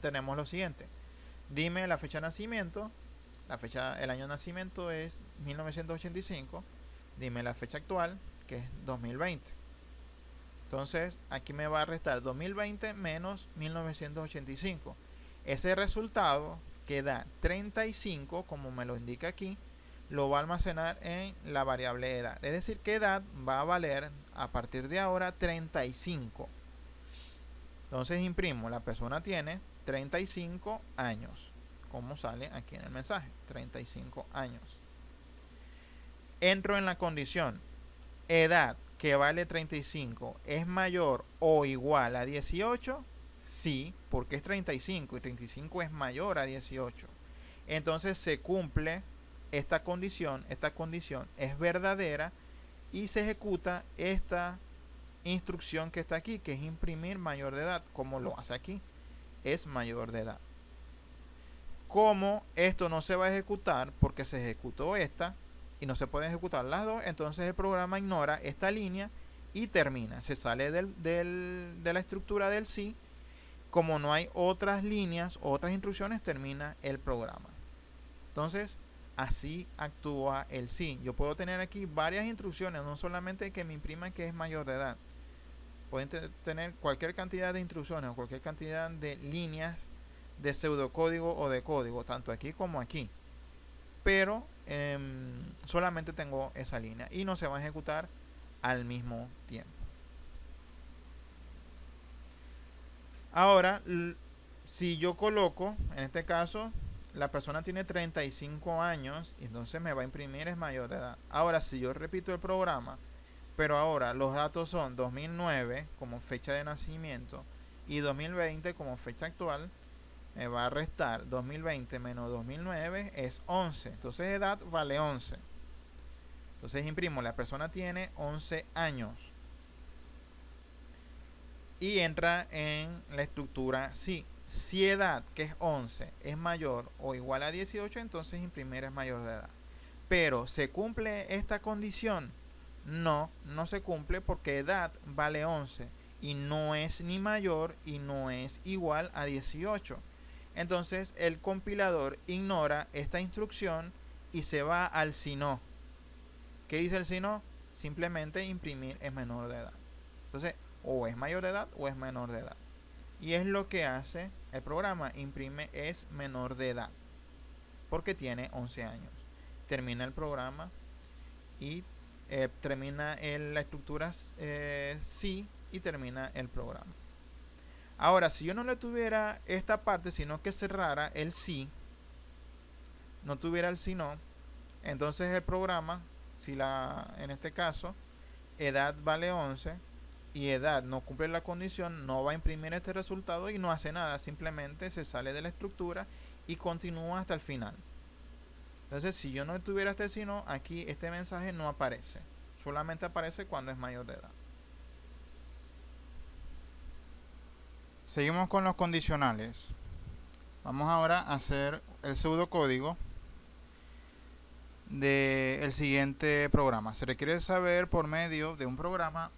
Tenemos lo siguiente. Dime la fecha de nacimiento. El año de nacimiento es 1985. Dime la fecha actual, que es 2020. Entonces aquí me va a restar 2020 menos 1985. Ese resultado que da 35, como me lo indica aquí, lo va a almacenar en la variable edad. Es decir, que edad va a valer a partir de ahora 35. Entonces imprimo, la persona tiene 35 años, como sale aquí en el mensaje, 35 años. Entro en la condición, edad que vale 35 es mayor o igual a 18, sí, porque es 35 y 35 es mayor a 18. Entonces se cumple esta condición es verdadera y se ejecuta esta instrucción que está aquí, que es imprimir mayor de edad, como lo hace aquí, es mayor de edad. Como esto no se va a ejecutar porque se ejecutó esta y no se pueden ejecutar las dos, entonces el programa ignora esta línea y termina, se sale de la estructura del sí. Como no hay otras líneas, otras instrucciones, termina el programa. Entonces así actúa el sí. Yo puedo tener aquí varias instrucciones, no solamente que me impriman que es mayor de edad. Pueden tener cualquier cantidad de instrucciones o cualquier cantidad de líneas de pseudocódigo o de código, tanto aquí como aquí. Pero solamente tengo esa línea y no se va a ejecutar al mismo tiempo. Ahora, si yo coloco, en este caso, la persona tiene 35 años y entonces me va a imprimir es mayor de edad. Ahora, si yo repito el programa, pero ahora los datos son 2009 como fecha de nacimiento y 2020 como fecha actual, me va a restar 2020 menos 2009 es 11. Entonces edad vale 11. Entonces imprimo, la persona tiene 11 años. Y entra en la estructura sí. Si edad, que es 11, es mayor o igual a 18, entonces imprimir es mayor de edad. Pero ¿se cumple esta condición? No, no se cumple porque edad vale 11 y no es ni mayor y no es igual a 18. Entonces el compilador ignora esta instrucción y se va al si no. ¿Qué dice el si no? Simplemente imprimir es menor de edad. Entonces o es mayor de edad o es menor de edad. Y es lo que hace el programa, imprime es menor de edad porque tiene 11 años. Termina el programa y termina la estructura sí y termina el programa. Ahora, si yo no le tuviera esta parte, sino que cerrara el sí, no tuviera el si no, entonces el programa, si en este caso, edad vale 11 y edad no cumple la condición, no va a imprimir este resultado y no hace nada, simplemente se sale de la estructura y continúa hasta el final. Entonces, si yo no tuviera este si no, aquí este mensaje no aparece, solamente aparece cuando es mayor de edad. Seguimos con los condicionales. Vamos ahora a hacer el pseudocódigo del siguiente programa. Se requiere saber por medio de un programa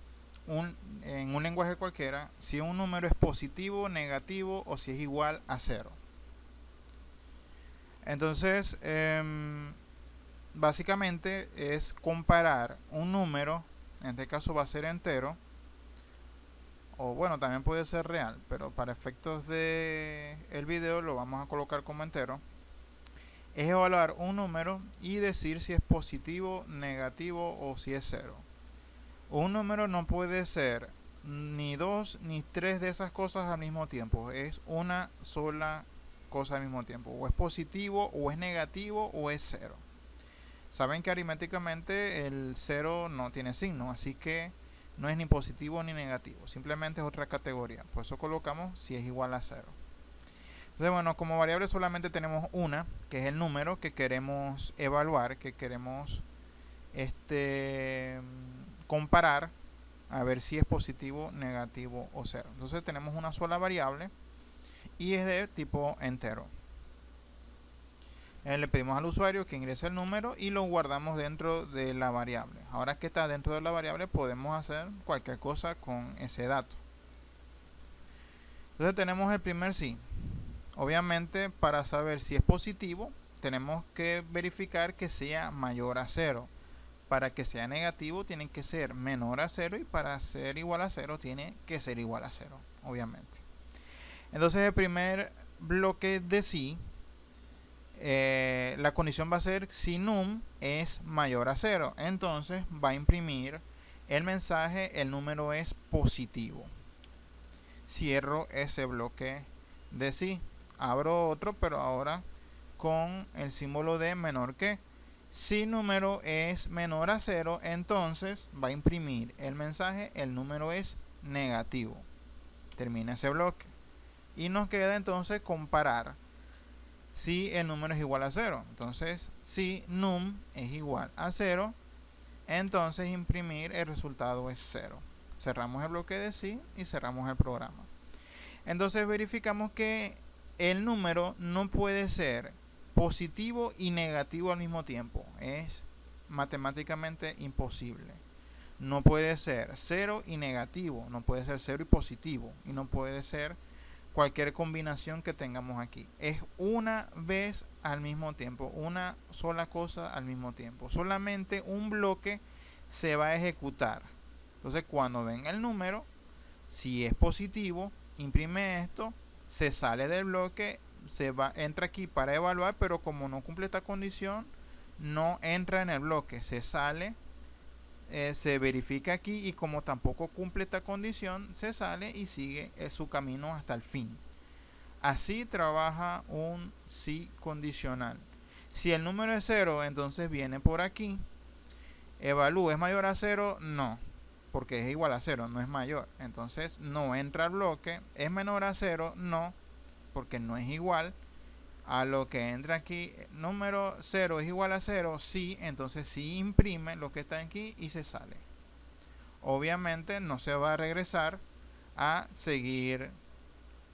en un lenguaje cualquiera si un número es positivo, negativo o si es igual a 0. Entonces, básicamente es comparar un número, en este caso va a ser entero, o bueno, también puede ser real, pero para efectos de el video lo vamos a colocar como entero. Es evaluar un número y decir si es positivo, negativo o si es 0. Un número no puede ser ni dos ni tres de esas cosas al mismo tiempo. Es una sola cosa al mismo tiempo. O es positivo, o es negativo, o es 0. Saben que aritméticamente el 0 no tiene signo, así que no es ni positivo ni negativo. Simplemente es otra categoría. Por eso colocamos si es igual a 0. Entonces, bueno, como variable solamente tenemos una, que es el número que queremos evaluar, que queremos comparar a ver si es positivo, negativo o 0. Entonces tenemos una sola variable y es de tipo entero. Le pedimos al usuario que ingrese el número y lo guardamos dentro de la variable. Ahora que está dentro de la variable podemos hacer cualquier cosa con ese dato. Entonces tenemos el primer sí. Obviamente, para saber si es positivo, tenemos que verificar que sea mayor a 0. Para que sea negativo, tiene que ser menor a 0. Y para ser igual a 0, tiene que ser igual a 0, obviamente. Entonces, el primer bloque de sí, la condición va a ser si num es mayor a 0. Entonces, va a imprimir el mensaje, el número es positivo. Cierro ese bloque de sí. Abro otro, pero ahora con el símbolo de menor que. Si número es menor a 0, entonces va a imprimir el mensaje, el número es negativo. Termina ese bloque. Y nos queda entonces comparar si el número es igual a 0. Entonces, si num es igual a 0, entonces imprimir el resultado es 0. Cerramos el bloque de sí y cerramos el programa. Entonces verificamos que el número no puede ser positivo y negativo al mismo tiempo. Es matemáticamente imposible. No puede ser 0 y negativo, no puede ser 0 y positivo, y no puede ser cualquier combinación que tengamos aquí. Es una vez al mismo tiempo, una sola cosa al mismo tiempo. Solamente un bloque se va a ejecutar. Entonces, cuando venga el número, si es positivo, imprime esto, se sale del bloque, entra aquí para evaluar, pero como no cumple esta condición, no entra en el bloque, se sale, se verifica aquí, y como tampoco cumple esta condición, se sale y sigue su camino hasta el fin. Así trabaja un sí condicional. Si el número es 0, entonces viene por aquí, evalúa, ¿es mayor a 0? No, porque es igual a 0, no es mayor. Entonces no entra al bloque. ¿Es menor a 0? No, porque no es igual a lo que entra aquí. Número 0 es igual a 0, sí, entonces sí imprime lo que está aquí y se sale. Obviamente no se va a regresar a seguir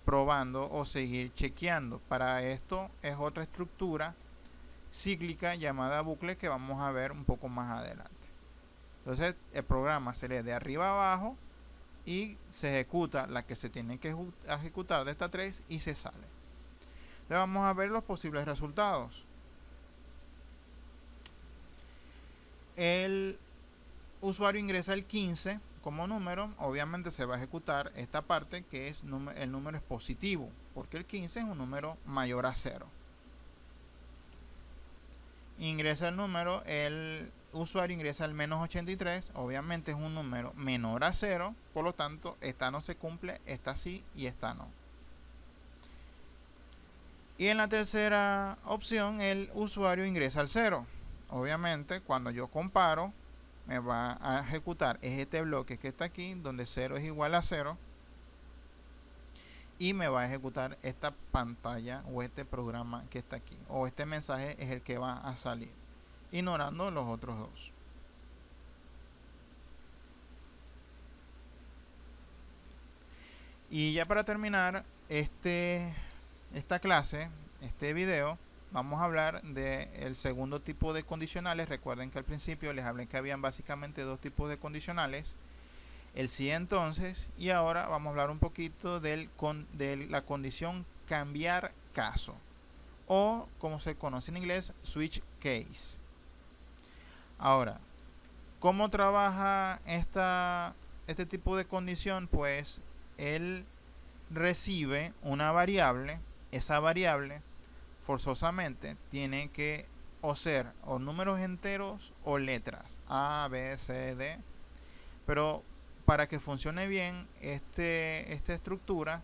probando o seguir chequeando. Para esto es otra estructura cíclica llamada bucle que vamos a ver un poco más adelante. Entonces el programa se lee de arriba a abajo y se ejecuta la que se tiene que ejecutar de estas 3 y se sale. Entonces vamos a ver los posibles resultados. El usuario ingresa el 15 como número. Obviamente se va a ejecutar esta parte que es el número es positivo, porque el 15 es un número mayor a 0. Ingresa el número, el usuario ingresa el menos 83, obviamente es un número menor a 0, por lo tanto esta no se cumple, esta sí y esta no. Y en la tercera opción el usuario ingresa al 0. Obviamente cuando yo comparo me va a ejecutar este bloque que está aquí, donde 0 es igual a 0, y me va a ejecutar esta pantalla o este programa que está aquí, o este mensaje es el que va a salir, ignorando los otros dos. Y ya para terminar esta clase, este video, vamos a hablar del segundo tipo de condicionales. Recuerden que al principio les hablé que habían básicamente dos tipos de condicionales, el sí entonces, y ahora vamos a hablar un poquito de la condición cambiar caso, o como se conoce en inglés, switch case. Ahora, ¿cómo trabaja este tipo de condición? Pues él recibe una variable, esa variable forzosamente tiene que o ser o números enteros o letras A, B, C, D, pero para que funcione bien esta estructura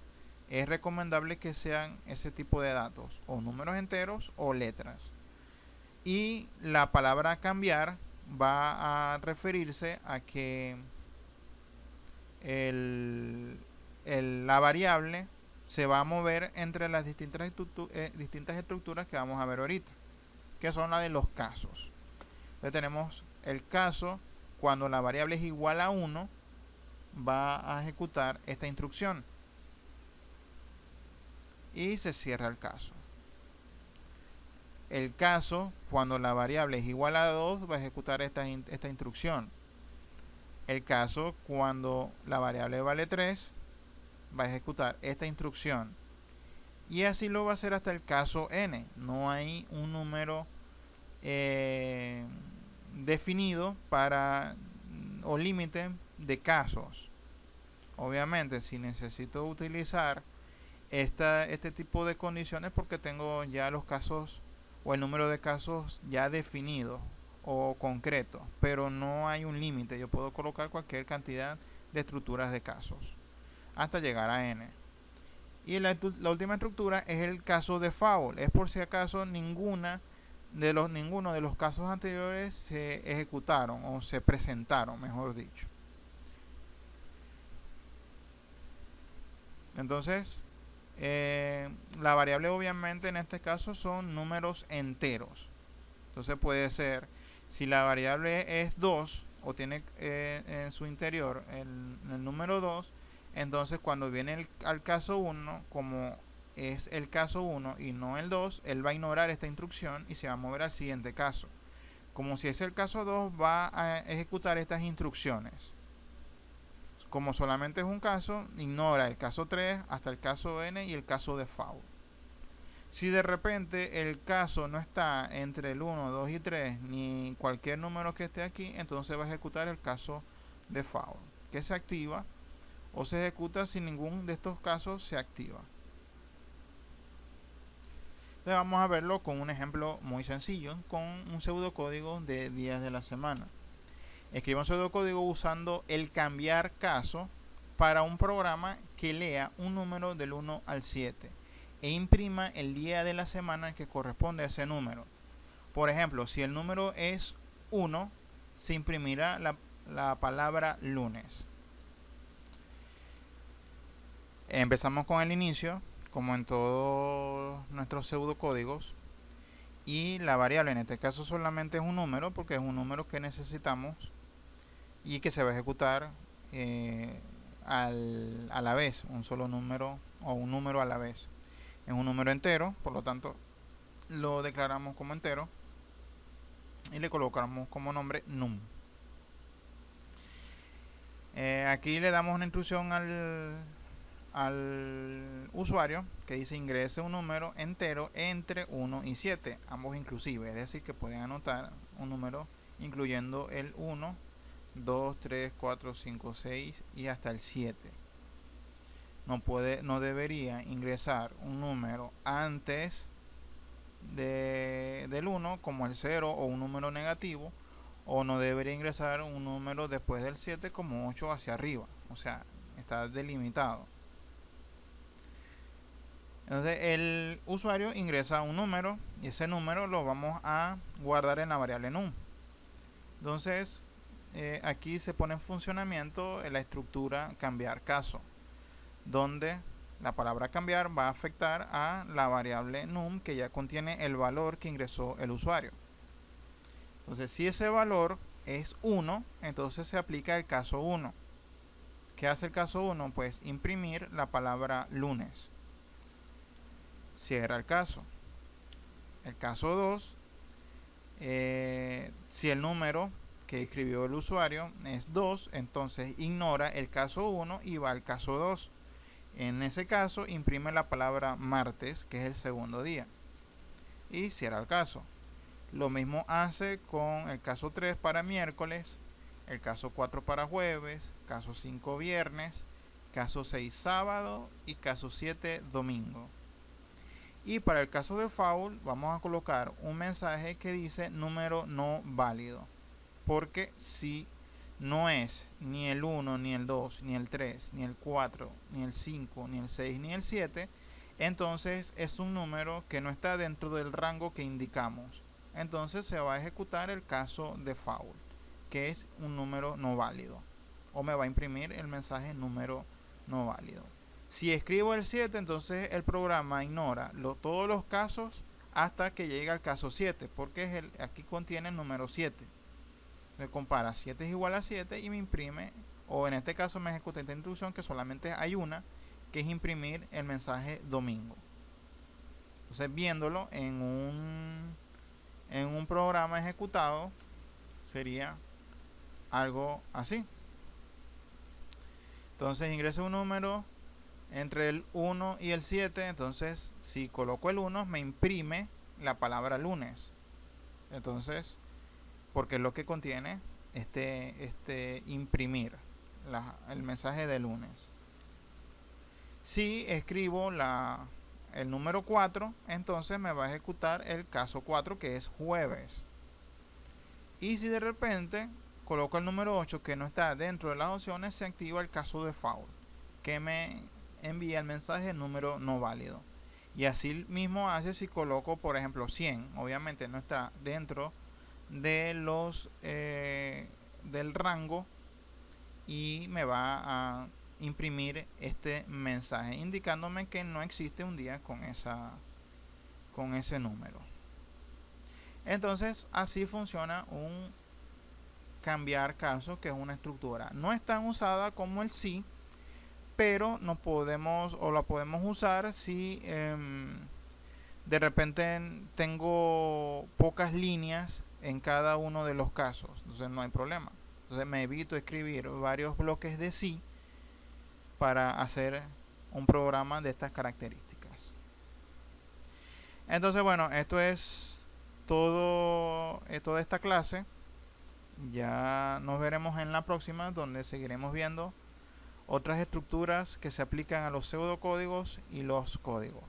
es recomendable que sean ese tipo de datos, o números enteros o letras. Y la palabra cambiar va a referirse a que la variable se va a mover entre las distintas estructuras que vamos a ver ahorita, que son las de los casos. Entonces tenemos el caso cuando la variable es igual a 1, va a ejecutar esta instrucción y se cierra el caso. El caso cuando la variable es igual a 2 va a ejecutar esta instrucción. El caso cuando la variable vale 3 va a ejecutar esta instrucción. Y así lo va a hacer hasta el caso n. No hay un número definido para o límite de casos. Obviamente, si necesito utilizar este tipo de condiciones, porque tengo ya los casos o el número de casos ya definidos o concretos, pero no hay un límite. Yo puedo colocar cualquier cantidad de estructuras de casos hasta llegar a n. Y la última estructura es el caso default. Es por si acaso ninguno de los casos anteriores se ejecutaron o se presentaron, mejor dicho. Entonces, la variable obviamente en este caso son números enteros. Entonces puede ser, si la variable es 2 o tiene en su interior el número 2, entonces cuando viene al caso 1, como es el caso 1 y no el 2, él va a ignorar esta instrucción y se va a mover al siguiente caso. Como si es el caso 2, va a ejecutar estas instrucciones. Como solamente es un caso, ignora el caso 3 hasta el caso n y el caso default. Si de repente el caso no está entre el 1, 2 y 3, ni cualquier número que esté aquí, entonces va a ejecutar el caso default, que se activa o se ejecuta si ninguno de estos casos se activa. Entonces vamos a verlo con un ejemplo muy sencillo, con un pseudocódigo de días de la semana. Escriba un pseudocódigo usando el cambiar caso para un programa que lea un número del 1 al 7 e imprima el día de la semana que corresponde a ese número. Por ejemplo, si el número es 1, se imprimirá la palabra lunes. Empezamos con el inicio, como en todos nuestros pseudocódigos, y la variable en este caso solamente es un número, porque es un número que necesitamos y que se va a ejecutar a la vez, un solo número o un número a la vez. Es un número entero, por lo tanto lo declaramos como entero y le colocamos como nombre num. Aquí le damos una instrucción al usuario que dice ingrese un número entero entre 1 y 7, ambos inclusive, es decir que pueden anotar un número incluyendo el 1, 2, 3, 4, 5, 6 y hasta el 7. No debería ingresar un número antes del 1 como el 0 o un número negativo, o no debería ingresar un número después del 7 como 8 hacia arriba, o sea, está delimitado. Entonces el usuario ingresa un número y ese número lo vamos a guardar en la variable num. Entonces aquí se pone en funcionamiento la estructura cambiar caso, donde la palabra cambiar va a afectar a la variable num que ya contiene el valor que ingresó el usuario. Entonces si ese valor es 1, entonces se aplica el caso 1. ¿Qué hace el caso 1? Pues imprimir la palabra lunes. Cierra el caso. El caso 2, si el número que escribió el usuario es 2, entonces ignora el caso 1 y va al caso 2. En ese caso imprime la palabra martes, que es el segundo día, y cierra el caso. Lo mismo hace con el caso 3 para miércoles, el caso 4 para jueves, caso 5 viernes, caso 6 sábado y caso 7 domingo. Y para el caso default vamos a colocar un mensaje que dice número no válido, porque si no es ni el 1, ni el 2, ni el 3, ni el 4, ni el 5, ni el 6, ni el 7, entonces es un número que no está dentro del rango que indicamos. Entonces se va a ejecutar el caso default, que es un número no válido, o me va a imprimir el mensaje número no válido. Si escribo el 7, entonces el programa ignora todos los casos hasta que llegue al caso 7, porque aquí contiene el número 7. Me compara 7 es igual a 7 y me imprime, o en este caso me ejecuta esta instrucción que solamente hay una, que es imprimir el mensaje domingo. Entonces viéndolo en un programa ejecutado sería algo así. Entonces ingreso un número entre el 1 y el 7, entonces si coloco el 1 me imprime la palabra lunes. Entonces, porque es lo que contiene imprimir el mensaje de lunes. Si escribo el número 4, entonces me va a ejecutar el caso 4, que es jueves. Y si de repente coloco el número 8, que no está dentro de las opciones, se activa el caso default, que me envía el mensaje número no válido. Y así mismo hace si coloco, por ejemplo, 100. Obviamente no está dentro de del rango y me va a imprimir este mensaje indicándome que no existe un día con ese número. Entonces así funciona un cambiar caso, que es una estructura. No es tan usada como el sí, pero la podemos usar si de repente tengo pocas líneas en cada uno de los casos. Entonces no hay problema. Entonces me evito escribir varios bloques de sí para hacer un programa de estas características. Entonces bueno, esto es todo, toda esta clase. Ya nos veremos en la próxima, donde seguiremos viendo otras estructuras que se aplican a los pseudocódigos y los códigos.